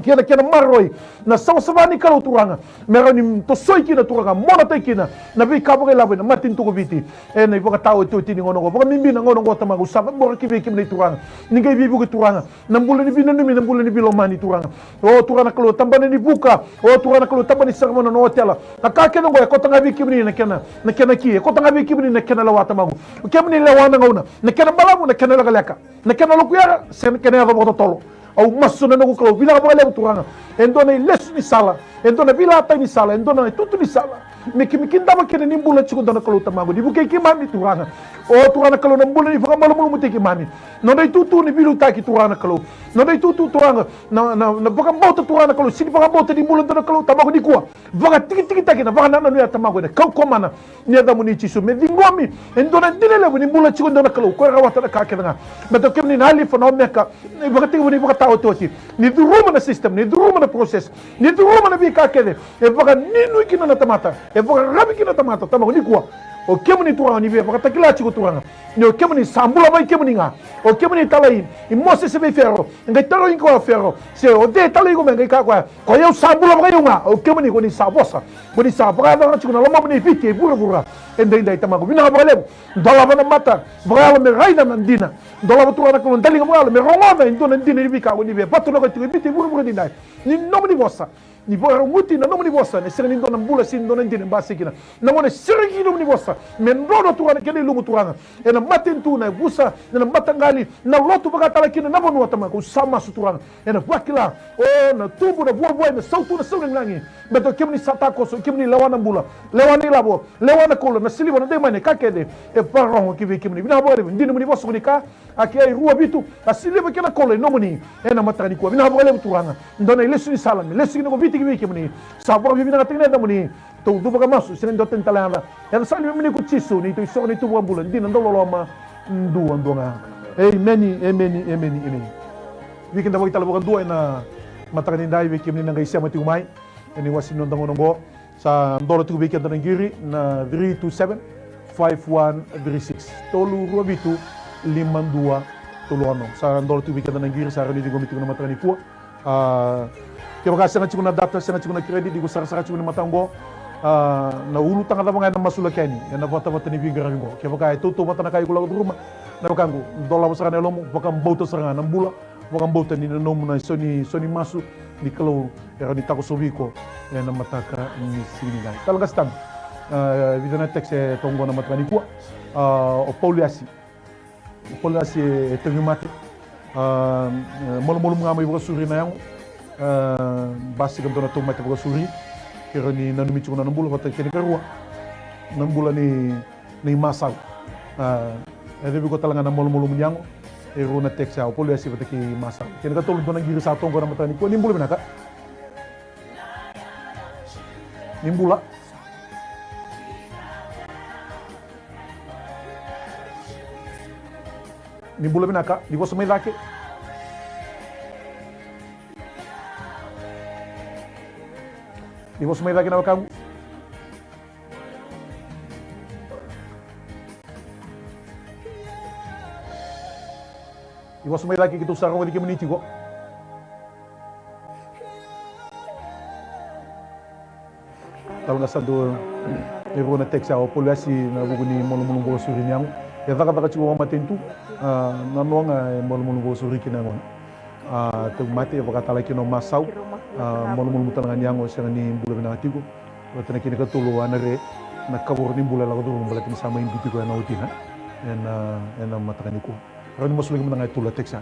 kena maroi na sama ni kalau turanga merani to soi kina turanga mona tai kina na bi kabore lawe na matin to biti ena iboka tau to tini ngono boka mimbi na ngono ngota magu saba bora kibe kimni turanga ningai bibu ke turanga nambula ni binanu mi nambula ni bilomani turanga o turanga kalau tambane ni buka o turanga kalau tambane sermona no hotela na ka kena go ko tanga bi kimni na kena ki ko tanga bi kimni na kena lawata magu kimni lawana ngona na kena balamu na kena lagaleka na kena lokuyara sen kena ga boto tolo au maso na nungu kalau bila boleh turanga endona les ni sala endona bila ta ni sala endona tutu ni sala mikin dama kene ni mbula chiku dona kalau tamago di bukai ki mami turanga o turanga kalau na mbula ni faka malu muteki mami no dai tutu ni bilu taki turanga kalau no dai tutu turanga na baka bauta turanga kalau sini baka bauta di mbula dona kalau tamago di kuwa baka tiki taki na baka nana nuya tamago de kau komana ni ada muni chisu me dingwami endona dinele ni mbula chiku dona kalau ko rawata na ka kenanga beto kemni nali fa no meka baka tiki ni baka tau toti ni duruma na system ni duruma na process ni duruma na bika kede e baka ninu ikina na tamata e baka rabi kina tamata tamago ni kuwa o kemuni turanga ni baka takila chiku turanga ni o kemuni sambula vai kemuni nga o kemuni talai i mose se be ferro ngai taro in ko ferro se o de talai ko ngai ka ko eu sambula vai nga o kemuni ko ni sabosa ko ni sabra na chiku na loma ni fiti bura endai tamago bina balem dola bana mata bra me raida nandina dola turanga ko ndali mo me rongona indona ndina ni bika ko ni be patu ko chiku biti bura dinai ni nomo ni bossa ni bora muti na nomo ni bossa ne sere ni ndona mbula sin ndona ndina basikina na mona sere ki nomo ni bossa men ndono turanga kene lumu turanga ena matin tu na busa na matangali na lotu baka tala kina na bonu atama ko sama suturanga ena wakila o na tubu na buah na sautu na sauling langi beto kemni satako so kemni lawana mbula lewani labo lewana kola na silibo na demane kakede e parongo kivi kemni bina bore ndina muni bosso nika akia rua bitu asilibo kena kola no muni ena matani ko bina bore turanga ndona lesu salami lesu no biti kivi kemni sabor bina ngatina da muni tu baka masu sinen do tentalana ena sali muni ku chisu ni tu so ni tu bulan ndina ndolo loma ndu andonga Amen. Weekend dapat kita lakukan dua na matakan indai weekend ni nangai siapa tingumai. Ini wasin nongo sa ndolo tu weekend na giri na 327-5136. Tolu ruabitu 52 tuluano. Sa ndolo tu weekend na giri sa rani di gomiti na matakan iku. Kaya kasi nga chikuna data, sa nga chikuna credit, di ko sara chikuna matango. Na ulu tanga tama ngayon na masula kani. Yan na bata ni bigara ko. Kaya kaya tuto bata na kayo ko lang rumah. Na bakango dola mo sarana lomo bakang bauta sarana nambula bakang bauta ni nomo na soni masu di kalau era ni tako sobiko na mataka ni sinigai talaga stam vidana texe tongo na matani kwa o poliasi tengimate molo mga may suri na yang basi kanto na tomate suri era ni nanumi chuna nambula bata kini karua nambula ni masal Ede ko talaga na molo munyango e runa teksa o polo asi bataki masa kene ka tolu dona giri sa tongo na matani ko nimbula binaka nimbula binaka di boso mai lake na wakamu Iwas may lagi kita sarong di community ko. Talaga sa do ero na teksa o polisi na buguni molo bo suri nyang. Ya taka chiwa matentu na nonga molo bo suri kinangon. Tug mate ya bakatala kino masaw molo tanang nyang o sa ni bula binatigo. Wata na kini katulo anare na kabur ni bula lago do bala tin sama imbiti ko na utina. En matakani ko. Rani masuling mo na ngay tula teksa.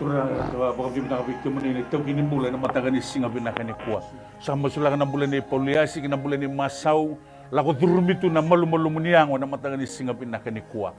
Tura baka bibina ka victim ni tawag ni bulan na matagan ni singa binaka ni kuwa. Sa masulang na bulan ni poliasi na bulan ni masaw lako durumito na malu muniango na matagan ni singa binaka ni kuwa.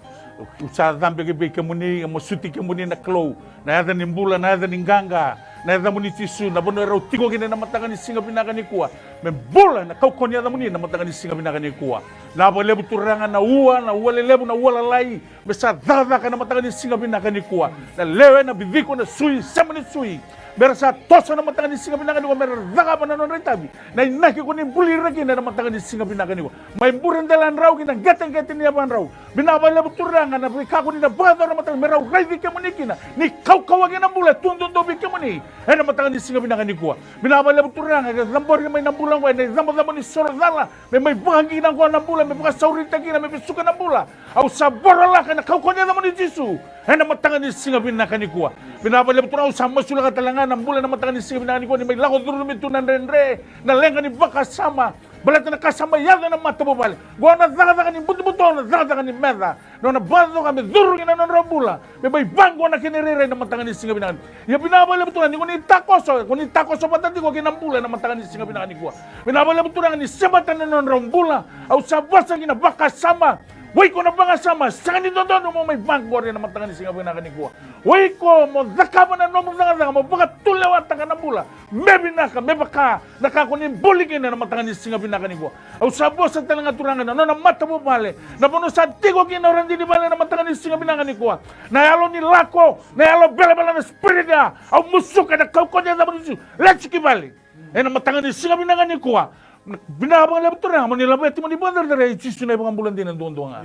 Sa dambe ke be kemuni masuti kemuni na klow na yada ni bulan na yada ni ganga na yada muni tisu na bono raw tigo kina na matagan ni singa binaka ni kuwa. membola na kau konia da muni na matanga ni singa binaka ni kuwa na ba lebu turanga na ua lebu na ua lalai besa dada kana matanga ni singa binaka ni kuwa na lewe na bidiko na sui sama ni sui berasa tosa na matanga ni singa binaka ni kuwa mera daga pa na non retabi na inaki ko ni buli ragi na matanga ni singa binaka ni kuwa may buran dalan raw kina geteng ni aban raw binaba lebu turanga na kako ni na bada na matanga mera rai di kemunikina ni kau kawagi na bula tundun dobi kemuni na matanga ni singa binaka ni kuwa binaba lebu turanga ka lambor ni may nambulang ko na zamba ni sorodala may bangi na ko na bula may pakasaurita kina may pisuka na bula au saborala ka na kau konya naman ni Jisu na matanga ni singa binaka ni kuwa binaba lebu turanga usama sula ka talanga na bula na matanga ni singa binaka ni kuwa ni may lako duro mito na rendre na lenga ni baka sama balat na kasama yaga na mata bobale gua na zaga ni buto na zaga ni meda no na bazo kami duro kina non robula may bango na kinirere na matanga ni singa binaka ya binaba lebu turanga ni ko ni takoso patati ko kinambula na matanga ni singa binaka ni kuwa binaba lebu turanga ni sebatan na non rombula au sabasa kina baka sama Wai ko na banga sama sangani dodo mo may bango rin na matanga ni singa binaka ni kuwa wai ko mo zakama na no mo zanga mo baka tulewa taka na bula mebi naka mebaka nakako ni buligin na matanga ni singa binaka ni kuwa au sabo sa talanga turanga na no na mata mo bale na bono sa tigo kina randi di bale na matanga ni singa binaka ni kuwa na yalo ni lako na yalo bela na spirita au musuka na kau konya na bono let's kibali na matanga ni singa binaka ni kuwa binabang lebu turang mo nila beti mo di bandar dari Jisu na ibang bulan din ang doon-doon nga.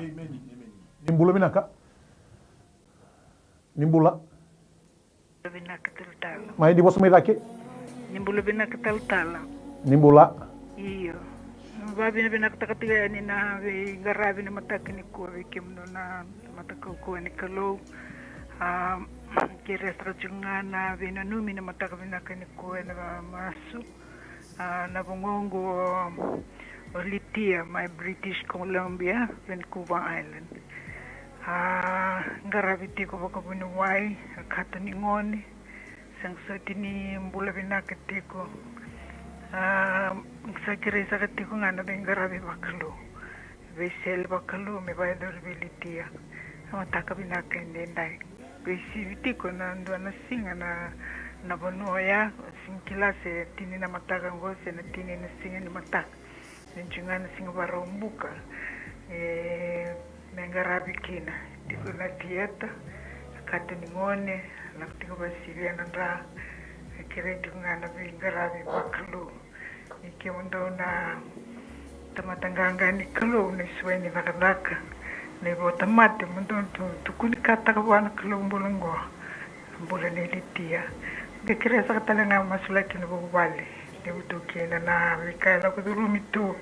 Nimbula binaka? Nimbula? Binaka taltala. May di bos may laki? Nimbula binaka taltala. Nimbula? Iyo. Babi na binaka takatiga ni na garabi na mataka ni kuwa kim no na mataka kuwa ni kalo. Kirestra chungana binanumi na mataka binaka ni kuwa na masuk. Na bungongo Litia, my British Columbia, Vancouver Island. Ngaraviti ko baka bunuway, kato ni ngoni, sang sa tini mbula binakati ko. Sa kira sa kati ko nga na ngarabi bakalo. Vesel bakalo, may bayador Litia. Mataka binakati ndenday. Vesiviti ko na ando na singa na bonoya singkilase tini na mataka ngose na tini na singa ni mataka njunga na singa barombuka mengarabi kina tiko na tieta kato ni ngone na tiko basilia na ndra kire tiko ngana ngarabi bakalo iki mundo na tamatanganga ni kalo ni sueni nakanaka ni botamate mundo tukuni kata kawana kalo mbulango bulan Litia. Kira sa katala masulaki na bubali. Di butuki na wikala ko dulu mito.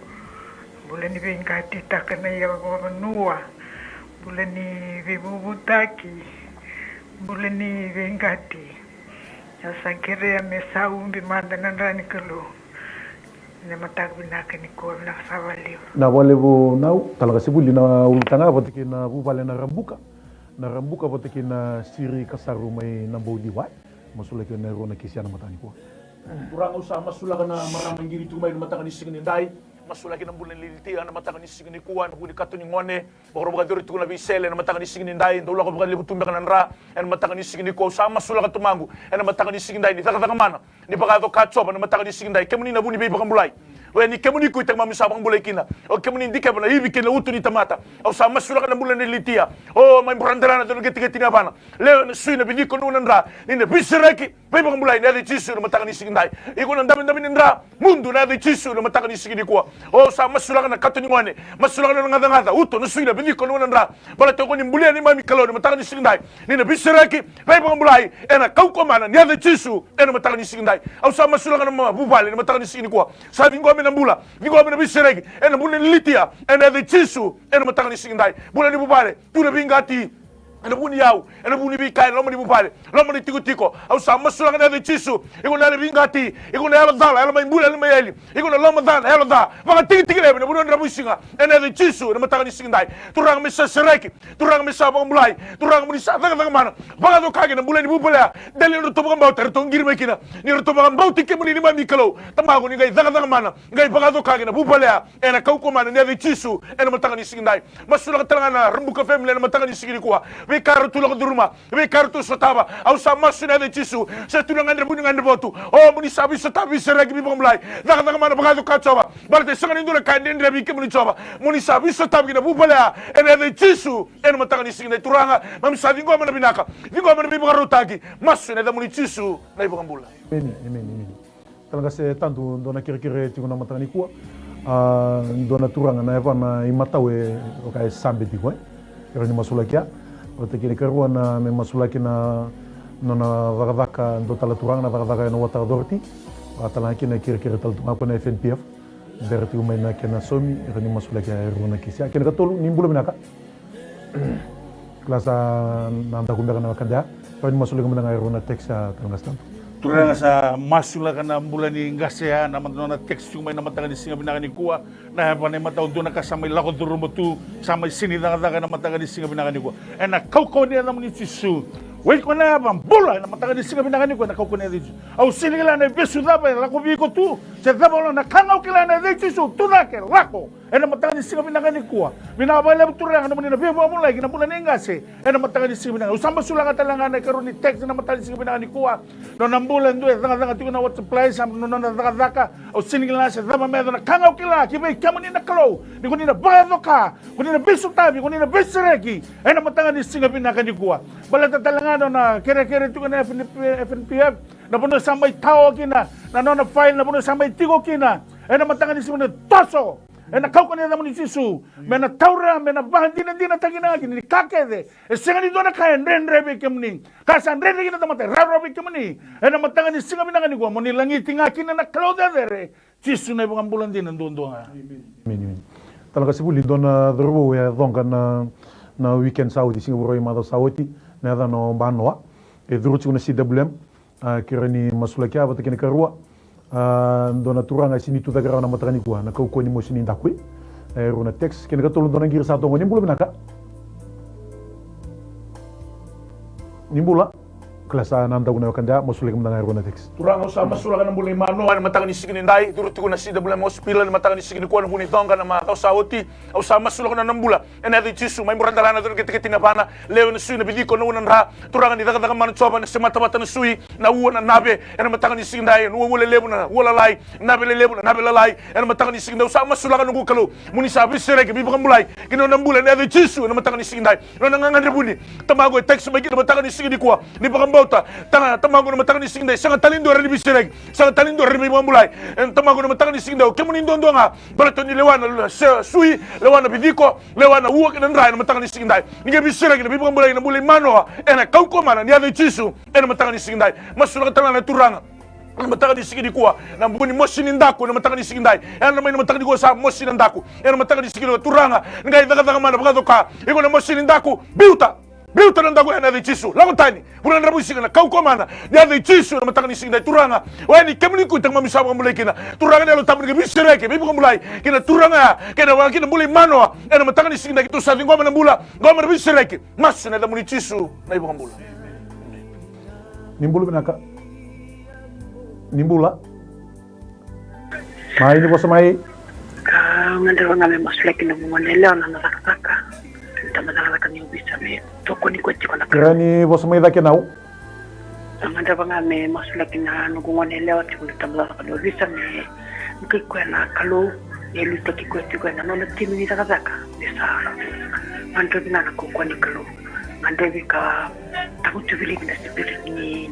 Bulan ni bengkati taka na iya manua. Bulan ni bebubutaki. Bulan ni bengkati. Sa kira me saumbi manda nandani kalo. Na matag binaka ni ko na sawali. Na wale bo nau talaga sibuli na ultanga patiki na bubale na rambuka. Na rambuka patiki na siri kasaru may nambo diwai. Masula ka na ron na kisya na matani ko. Kurang usah masula ka na maraming giri tumay na matanga ni singa ni day. Masula ka na bulan lilitiya na matanga ni singa ni kuwa na kuni kato ni ngone. Bakoro baka dito na bisele na matanga ni singa ni day. Dawla ko baka libutumba ka nanra. Na matanga ni singa ni kuwa. Usah masula ka tumangu. Na matanga ni singa ni day. Ni taka mana. Ni baka to katsoba na matanga ni singa ni day. Kemu ni nabuni bay bakang bulay. Wala ni kemu ni kuy tagmam sabang bulay kina. O kemu ni hindi ka na ibig kina uto ni tamata. O sa masula ka na bulan lilitiya. O may brandara na doon gati-gati na bana. Leo na suy na biniko nunan ra. Ni na bisiraki. Bay bakang bulay na di Jisu na matanga ni singa ni day. Iko nang dami-dami nindra. Mundo na di Jisu na matanga ni singa ni kuwa. O sa masula ka na kato ni ngwane. Masula ka na ngada-ngada. Uto na suy na biniko nunan ra. Bala to ko ni mbuli ni mami kalo na matanga ni singa ni day. Ni na bisiraki. Bay bakang bulay. E na kau komana ni di Jisu. E na matanga ni singa ni day. O sa masula ka na mabubali na matanga ni singa ni kuwa. Sabi ko na bula, vingo na bisireki, ena bula ni litia, ena de Jisu, ena matanga ni singa ni day. Bula ni bubale, tu na bingati. Ana buni yau, ana buni bi kai, lama ni bupale, lama ni tiko-tiko. Au sama sulang na de Jisu, iko na bingati, iko na ela dala, ela mai bula, ela mai eli, iko na lama dala, ela da. Maka tiki-tiki lebe, na buna na businga, ena de Jisu, na matanga ni singa ni day. Turang misa sereki, turang misa bang bulai, turang misa daga mana. Baka do kage na bula ni bupale, dali no to bang bau ter to ngir mekina, ni to bang bau tiki muni ni mami kalo. Tamago ni gai daga mana, gai baka do kage na bupale, ena kau ko mana ni de Jisu, ena matanga ni singa ni day. Masulang talanga na rembuka family na matanga ni singa ni kuwa. be karu tulok duruma be karu tu sotaba au sama suna de chisu se tulungan de buningan de botu o muni sabi sotabi seregi bi bomlai daga mana bagado ka choba balte sangani ndura ka ndendre bi ke muni choba muni sabi sotabi na bubala ene de chisu ene matanga ni singa turanga mam sabi ngoma na binaka ngoma na bi bagarutaki masuna de muni chisu na ibambula amen talaga se tanto dona kire tinguna matanga ni kuwa dona turanga na eva na imatawe o kai sambe di koe pero ni masulakia o te kini karua na me masulaki na nona varavaka ndo tala turanga na varavaka na water authority atala kina kire tal tunga ko na FNPF berti umay na kina somi ni masulaki runa kisia kina katolu nimbulo minaka klasa nanda kumbera na kanda pero ni masulaki mena runa teksa talanga stamp turanga sa masula kana mbulani Rasea na matona text yung may namataga ni singa binaka ni kuwa na panay mataw doon nakasamay lakot durumotu samay sinidaka na mataga ni singa binaka ni kuwa na kaukaw niya naman ni Sisu wait ko na bambula na mataga ni singa binaka ni kuwa na kaukaw niya dito au sinigila na besu dapat lakobi ko tu sa dapat na kangaw kila na dito Sisu tunake lako na mataga ni singa binaka ni kuwa binabala turanga naman ni bebo mo lagi na mula ni ngase na mataga ni singa binaka usamba sula ka talanga na karon ni text na mataga ni singa binaka ni kuwa no nambulan do daga tiko na what supply sam no na daga o sinigila sa dama medo na kangaw kila kibe kamo ni nakalo ni ko ni na bayado ka ko ni na besu tabi ko ni na besreki na mataga ni singa binaka ni kuwa balata talanga no na kere tiko na FNPF na puno samay tao kina na no na file na puno samay tigo kina na mataga ni singa toso na kau ko naman ni Sisu mena taura mena bahan din tagina gini kakede senga ni dona kaya ndrebe kemning kasa ndrebe gina tamate rarobe kemni na matanga ni singa binaka ni ko mo nilangiting akin na cloda dere Sisu na ibang bulan din ndondo nga amen talaga si Vuli dona drobo ya donga na weekend saudi singapore ma saudi na da no banwa druchi na CWM kirani masulakia batakini karua dona turanga sini tu daga na matani kwa na kau ni mo sini ndakwe rona text kene katolo dona ngir sa tongo nimbulo binaka nimbula klasa nanda kuna kanda mosulek mdanga rona text turanga sa masula kana mulai mano ana matanga ni sigini ndai duru tiku na sida bulan hospital matanga ni sigini kwa huni tonga na matau sauti au sa masula kana nambula ena de chisu mai murandala na duru ketika tina bana leo na sui na bidiko na unanra turanga ni daga mano choba na semata mata na sui na uwa na nabe ena matanga ni sigini ndai no wole lebu na wala lai nabe lebu na nabe lai ena matanga ni sigini sa masula kana ngukalo muni sabi sereke bi mulai kino nambula ena de chisu na matanga ni sigini ndai no nanganga buni tamago text mai kino matanga ni sigini kwa ni tanga tamago na matanga ni singda sanga talindo rani bisireg sanga talindo rani mulai en tamago na matanga ni singda kemuni ndondo nga balato ni lewana sui lewana bidiko lewana uwa na ndrai na matanga ni singda nge bisireg na mulai na mulai mano ena kauko mana ni ade chisu ena matanga ni singda masula tanga na turanga na matanga ni singdi kuwa na mbuni moshi ndako na matanga ni singdai ena mai na matanga ni kuwa sa moshi ndako ena matanga ni singdi turanga ngai daga mana bagadoka iko na moshi ndako biuta nanda kwa na de chisu lago tani kuna na busi na kau komana dia de chisu na matanga ni singa turanga wani kemni ku tanga misaba mulai kina turanga na lo tamu ke bisireke bibu mulai kina turanga kina wa kina mulai mano na matanga ni singa kitu sa ngoma na bula ngoma na bisireke masu na muli chisu na ibu mbula nimbulu binaka nimbula mai ni bosa mai ngande ngale masulaki na mwaneleo na nakaka tamadala kan yung bisa me toko ni kweti ko na kirani bosa mai dake nau ngande ngale masulaki na nugungoneleo tiku tamadala kan yung bisa me mkikwe na kalo elu taki kweti ko na nona timi ni takazaka bisa ngande na ko ni kalo ngande bika takutu vili na spirit ni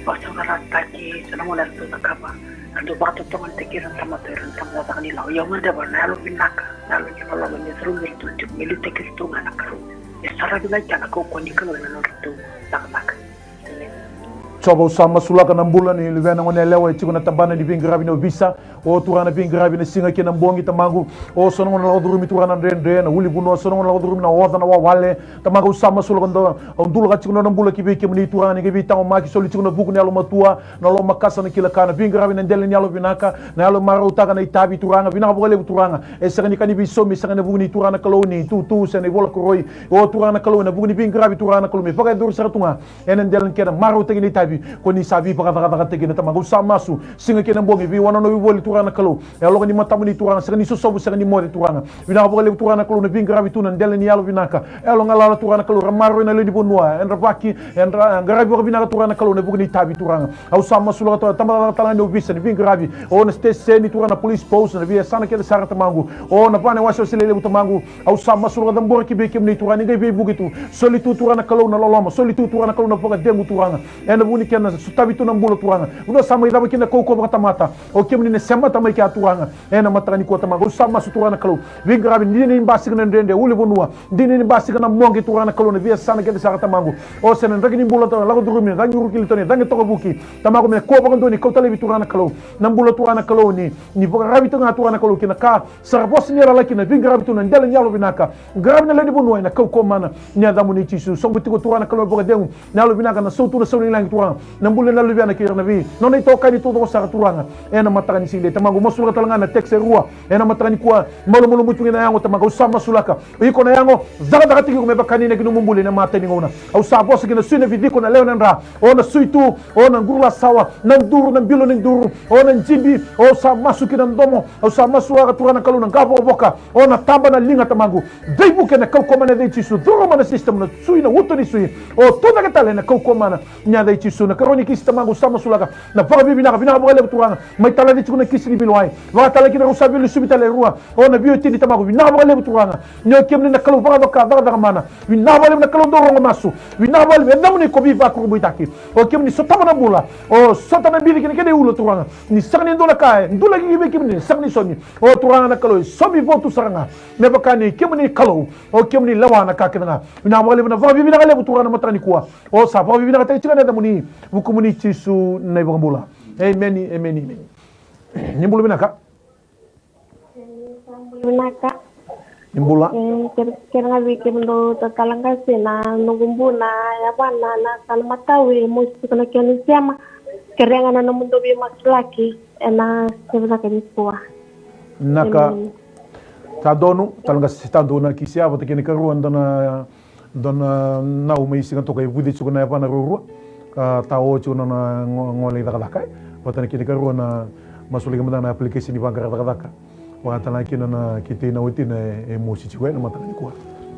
pasangara taki sanamona to nakaba ando bakto tongan tekiran tamatoran tamata kanila yo ngada ba nalo binaka nalo ni wala ni trumi tu mili tekir tu ngana karu esara bila jana ko ni kalo na no tu tak coba usama sulaka na mbula ni livena ngone lewa tiko na tabana di bingrabi no visa o turana bingrabi na singa kina mbongi tamangu o sono ngona lodurumi turana ndende na uli buno sono ngona lodurumi na oda na wale tamangu usama sulaka ndo ndulu ga tiko na mbula kibe kemni turana ngi bitang maki soli tiko na buku ni alo matua na lo makasa na kila kana bingrabi na ndele ni alo binaka na alo maruta kana itabi turanga binaka bole turanga e serani kani biso mi serani buguni turana kaloni tu sene vola koroi o turana kaloni buguni bingrabi turana kaloni faga dur saratunga enen ndelen kena maruta ni itabi abi ko ni sabi pakata tegena tamago samasu singa kena bongi vi wana no woli turana kalau elo ni matamu ni turana sanga ni sosobu sanga ni mori turana vina bole turana kalau ne vingra vituna ndele ni yalo vinaka elo ngala turana kalau ramaro na ledi bonwa en rabaki en ngarabi ko vinaka turana kalau ne bugni tabi turana au samasu lo tamala tala no visa ni vingra vi on stese ni turana police post na via sana kena sara tamangu on pane waso selele tamangu au samasu lo dambor ki be ni turana ngai be bugitu solitu turana kalau na loloma solitu turana kalau na poka demu turana en buni kena sutabi tu nambulo turana uno sama ida kena koko mata o kemni ne sema tamai ki turana en matani ko tamago sama su turana kalau vingra vi ni mbasi kana ndende uli bonua ndini ni mbasi kana mongi turana kalau na via sana kena sara tamangu o senen ragini mbulo to lago durumi dangi rukili to ne dangi to buki tamago me ko ba ndoni ko tale turana kalau nambulo turana kalau ni poka rabi to turana kalau kena ka sarabos ni ala kina vingra vi tu na ndele nyalo vinaka grab na ledi bonua na ko mana nya damu ni chisu sombuti ko turana kalau poka demu nalo vinaka na sautu na sauni lang turana nambule na lubiana kira na vi non ito ka ni to sara turanga ena matani sile tamago masula talanga na texe rua ena matani kwa malu mutu na yango tamago sama sulaka iko na yango zaga daga tiki kumeba kanine kinu mumbule na matani ngona au sabo sikina sune vidiko na leo nandra ona suitu ona ngurla sawa na nduru na bilo na nduru ona njimbi o sa masuki na ndomo au sa masuwa turana kaluna ngabo boka ona tamba na linga tamago deibuke na kaukomana de chisu duro mana system na sui na wuto ni sui o tunda katale na kaukomana nya de chisu na karoni kisi tamago sama sulaka na vara bina bole turanga mai tala di chukuna kisi bilwai wa tala kina usabi lu subita le rua ona bio tini tamago bina bole turanga nyo kemni na kalu vara doka vara mana bina bole na kalu ndoro masu bina bole na muni ko biva ko buitaki o kemni sotama na bula o sotama bili kini kene ulo turanga ni sarni ndola kae ndola gi kemni sarni soni o turanga na kalu sobi votu saranga me bakani kemni kalu o kemni lawana ka kena bina bole na vara bina le turanga matani kwa o sa vara bina ta chikana da muni bukumuni chisu na ibangambula amen. Nimbulu binaka? Binaka. Nimbula? Kira nga bikin do tatalang kasi na nungumbu na yawana na kalamatawi musti ko na kyan siyama kira nga na namundo bi maslaki na sibla kanipua. Naka Tadu talaga si Tadu na kisya pati kini karuan dona na umaisi kan to kay budi chuko na yapana ruru tao chuko na ngolay dakalakai pati kini karuan na masuli ka na application ni bangka dakaka wakata na kina na kiti na uti na emosi chikwe na matani kuwa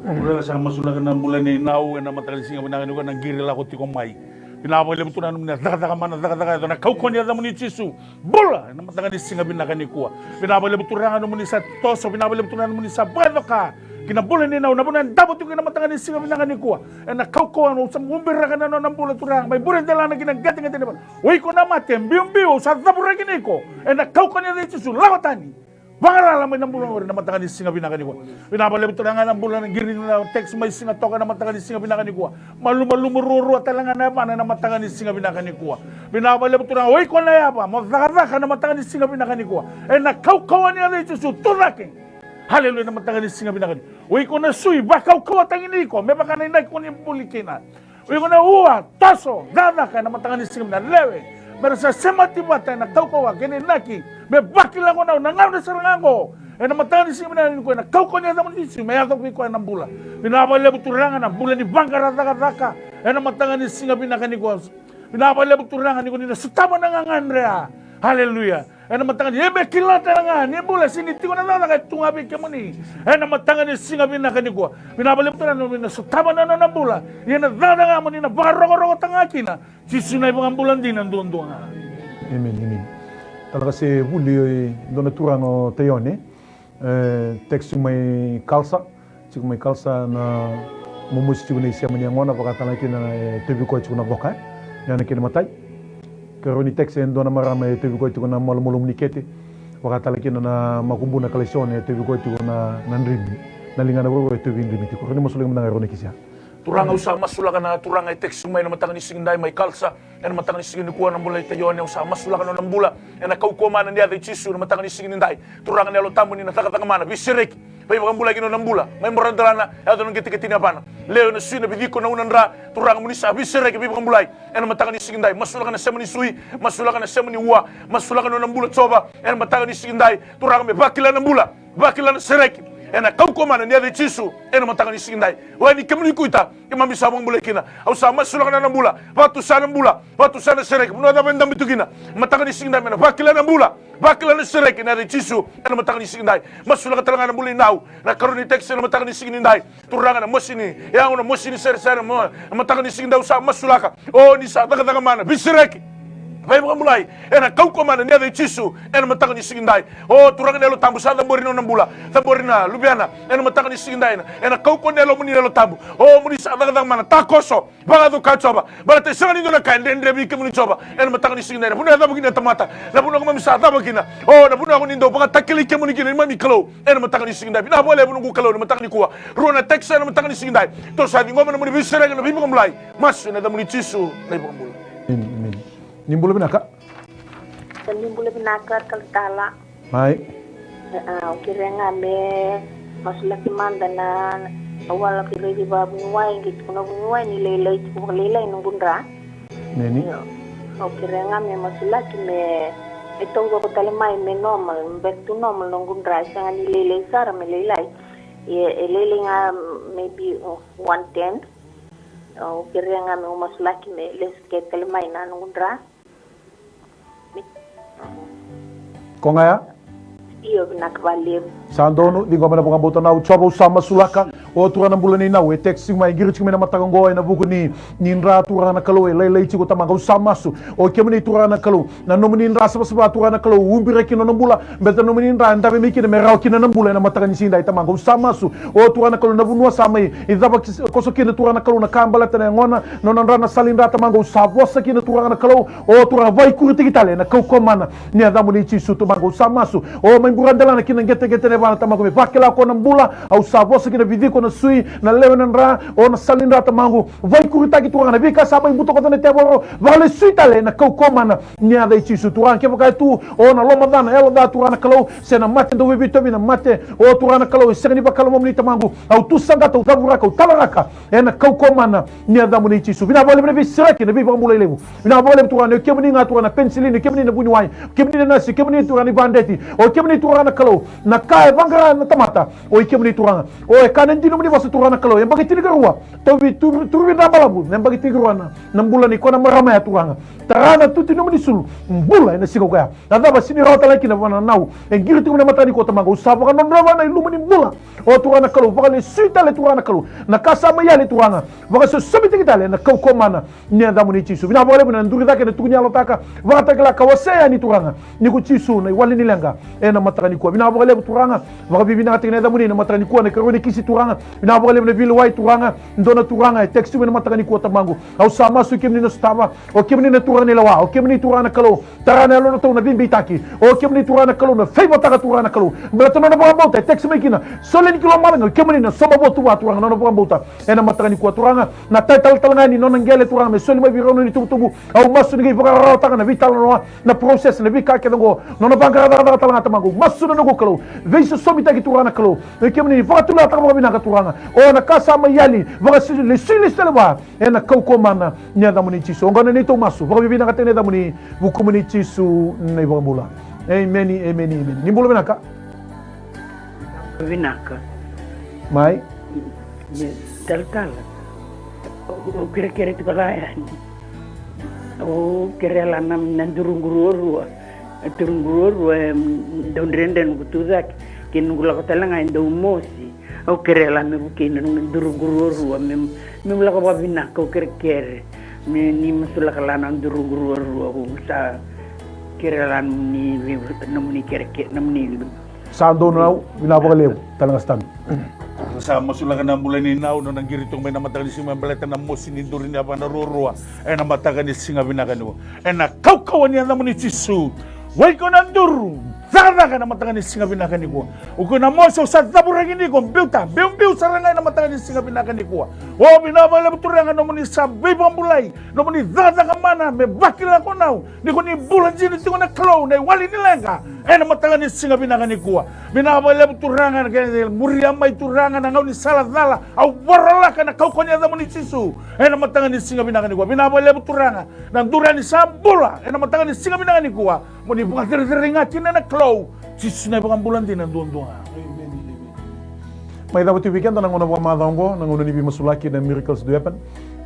Mula sa masula ka na mula ni nao na matalisin ka binangin ko ng girila ko tiko may pinapawala mo ito na naman dakadaka ito na kaukon niya mo ni Chisu bula na matalisin ka binangin kuwa pinapawala mo ito na naman ni sa toso pinapawala mo ito na naman ni sa bado ka kinabulan ni nao nabunan dapat yung kinamatanganisin ka binangin kuwa na kaukuan mo sa mumbira ka na ng bulan ito na may bulan dala na ginagating ito naman uy ko na matem biyong sa taburan kiniko na kaukuan niya ni Chisu lawatani Bangara lamay ng bulan na matakan ni singa binakani ko. Pinapalabot to nga ng bulan ng giring na text may singa toka na matakan ni singa binakani ko. Malumururo talaga na pa na matakan ni singa binakani ko. Pinapalabot to nga oy ko na yapa magdaka na matakan ni singa binakani ko. Nakaukawan niya rin Jesu tulaking. Hallelujah na matakan ni singa binakani. Oy ko na suy bakaukawa tangini ko. May baka na ko ni bulikina. Oy ko na uwa taso dadaka na matakan ni singa binakani lewe. Pero sa semati-mata na kaukawa kininaki, may bakil ako na nangaw na sarang ako. Na matakan ni siya ko na kaukawa niya naman isi, may atong ko ng bula. Pinapalabot turangan ng bula ni Bangka Raka. Na matakan ni siya binakani ko. Pinapalabot turangan ni ko nila, sutama na nga Andrea. Hallelujah. Na matakan niya, may kilata na nga. Niya bula, siniti ko na kahit tungabi ka mo ni. Na matakan ni siya binakani ko. Pinapalabot turangan ni sutama na ng bula. Yan na nga mo ni na baroko-roko tangaki na. Sisunay mga bulan din ang doon-doon nga. Amen. Talaga si Vuli doon naturang tayone. Text yung may kalsa. Yung may kalsa na mumusi yung na isya maniyangona. Pakatala kina TV ko yung nagboka. Yan na kinamatay. Pero ni text yung doon na marami TV ko yung na malumulong nikete. Pakatala kina na makumbu na kalisyon TV ko yung na nanrimi. Nalingan na ko yung TV nrimi. Kaya ni masulang mga ngayon kisya. Turang usama sulakan na turang ay text may namatang ni sinday may kalsa na namatang ni sinday kuha ng bulay tayo na usama sulakan ng bula na nakaukuha man niya ay Chisu na namatang ni sinday turang na lotamo ni natakatakamana bisirik may mga bulay gino ng bula may morandala na yato ng gitikiti na pana leo na suy na bidiko na unandra turang mo ni sa bisirik may mga bulay na namatang ni sinday masulakan na siya ni suy masulakan na siya ni uwa masulakan ng bula tsoba na namatang ni sinday turang may bakila ng bula bakila ng sirek ena kau komana ni ada chisu ena matanga ni singindai wani kemli kuita imami sabang bulekina au sama sulakana na bula watu sana serek mno ada benda bitugina matanga ni singindai mena wakila na bula wakila na serek ena ada chisu ena matanga ni singindai masulaka talanga na bula nau na karuni text ena matanga ni singindai turanga na mosini yang na mosini ser mo matanga ni singindai sa masulaka oh ni sa daga mana bisirek vai mulai ena kau komana ni ada chisu ena matanga ni singindai oh turanga nelo tambu sa tamborino na bula tamborina lubiana ena matanga ni singindai ena kau ko nelo muni nelo tambu oh muni sa daga mana takoso baga do ka coba baga te sanga ni do na kaende bi ke muni coba ena matanga ni singindai buna da bugina tamata na buna ko mamisa da bugina oh na buna ko nindo baga takili ke muni kini mami kalo ena matanga ni singindai bina bole buna kalo na matanga ni kuwa rona texa ena matanga ni singindai to sa di ngoma na muni bisere na bi mulai mas na da muni chisu na bi mulai Nimbulu binaka? Nimbulu binaka kaltala. Mai. Kirenga me masulaki manda na awala kiredi babu nuwai gitu kuna nuwai ni lelai tu lelai nungundra. Neni. Kirenga me masulaki me itu gua kotale mai me normal back to normal nungundra sanga ni lelai sara me lelai. Lelai nga maybe 110. Kirenga me masulaki me leske kale mai na nungundra. Konga ya? Iyo binakbalib. Sandono di gomana bunga bota na ucoba usama sulaka o turana bulani na we texting mai giri chimena matagango na buku ni nindra turana kalo e lele chiko tamanga usama su o kemeni turana kalo na nomini nindra saba turana kalo umbire kino nambula beta nomini nindra ndabe miki na merao kino nambula na matagani sinda tamanga usama su o turana kalo na bunua sama idaba koso kino turana kalo na kambala tana ngona nonandra na salindra tamanga usavosa kino turana kalo o turana vai kuriti kitale na kaukomana ni adamu ni chisu tamanga usama su o mengurandala na kina gete ne bana tamangu me vakela ko na mbula au savosa kina vidiko na sui na lewenandra o na salindra tamangu vai kurita ki turana vika saba imbuto ko na teboro vale suitale na kaukomana ni ada chisu turana ke baka tu o na lomadana elo da turana kalo sena mate ndo webito na mate o turana kalo seni bakalo momni tamangu au tu sanga to taburaka talaraka ena kaukomana ni ada muni chisu bina vale bina bisraki na biba mbula lebu bina vale turana kemni nga turana penicillin kemni na bunwai kemni na nasi kemni turana bandeti o kemni turana kalo na kai vangara na tamata o kemni turana o e kanen dino muni vasu turana kalo yang bagi tiga rua tobi turbi na balabu yang bagi tiga rua na mbula ni kona marama ya turana tarana tuti no muni sulu mbula ina siko kaya na daba sini rota laki na wana nau en girti muni matani ko tamanga usaba kana ndrava na ilumuni mbula o turana kalo vakale suita le turana kalo na kasa mayale turana vaka sobite kitale na kaukomana ni adamu ni chisu bina vale bina nduri zake na tukunya lotaka vaka takala kawasea ni turana ni kuchisu na wali ni lenga ena matakani ko bina vale turanga vaka bibina tekne adamu ni matakani ko na karoni kisi turanga bina vale bina vile wai turanga ndona turanga textu bina matakani ko tamangu au sama su kemni no stava o kemni na turana lawa o kemni turana kalo tarana lo to na bimbi taki o kemni turana kalo na fei botaka turana kalo mbata no na bota textu mekina solen kilo malanga kemni na soba botu wa turanga no bota ena matakani ko turanga na tal ngani no ngele turanga me soli mai virono ni tubu au masu ni vara rota na vital no na process na vika ke ngo no na bangara da talanga tamangu masu no go kalo veisa somita ki turana kalo e kemni vara tula ta mo bina ka turanga o na kasa mayali vara le stelwa ena kaukomana nya da muni chisu ngana ni to masu vara bibina ka tene da muni buku muni chisu nei bambula amen ni bulu binaka Vinaka. mai Tal. O kira-kira tu kalayan. O kira la nam durunguru daun rendan kutuzak kinugula ko talanga ndo mosi. O kira la me bukin durunguru mem la ko babina ko kira ni masula kala nam durunguru o sa kira la ni namni kira namni sandono bina vale talanga stan sa masulakan na mula ni nau no nang giritong may namatagan ni singa baleta na mo sininduri ni apa na rurua na matagan ni singa binakan mo na kaukawan niya na mo ni chisu wai ko nanduru zara ka na matagan ni singa binakan ni ko uko na mo sa taburang ni ko biu sarangay na matagan ni singa binakan ni ko o binabala buturangan no mo ni sabi pambulay no mo ni zara ka mana me bakila ko now ni ko ni bulan jini tingo na klaw na wali ni lenga na matagan ni singa binakan ni ko binabala buturangan kaya muriam may turangan na ngaw ni salat-nala au warala ka na kaukonya da mo ni chisu na matagan ni singa binakan ni ko binabala buturangan nang duran ni sambula na matagan ni singa binakan ni ko mo ni bunga teringat kina na klaw chisu na ibang bulan din ang duwang-duwang MaiTV weekend nang una madongo nang una ni bimasulaki na miracles do happen.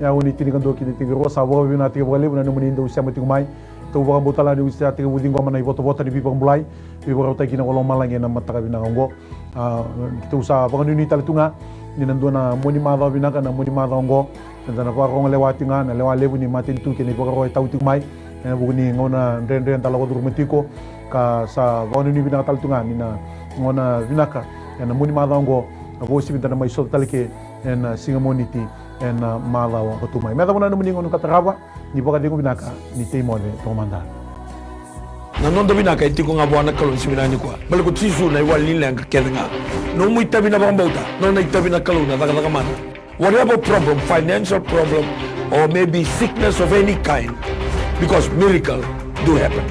Ya uni tinikan do kini tigro sa bo bina tiga bole una numuni ndo Osea mai. To bo botala ni Osea tiga buding ko mana iboto bota ni bibang bulai. Bibang rota kina kolong malang na mataka bina nggo. Kita usa pangan ni talitunga ni nando na moni madao bina kana moni madao nggo. Dan apa rong lewati nga na lewa lebu ni matin tu kini bokaro tau mai. Na buguni ngona ndren talago durmetiko ka sa pangan ni bina talitunga ni na ngona binaka. Na moni madao nggo. Ako si bintana may sol talike en singamoniti en malaw ko tumay. Meta mo na naman yung katarawa, ni baka di ko binaka ni Timole Tomanda. Nanon binaka iti ko nga buwan na kalon si binani ko. Balik ko tisu na iwal nila ang kakeda nga. No mo itabi na bang bauta, no na itabi na kalon na taga-taga-mana. Whatever problem, financial problem, or maybe sickness of any kind, because miracle do happen.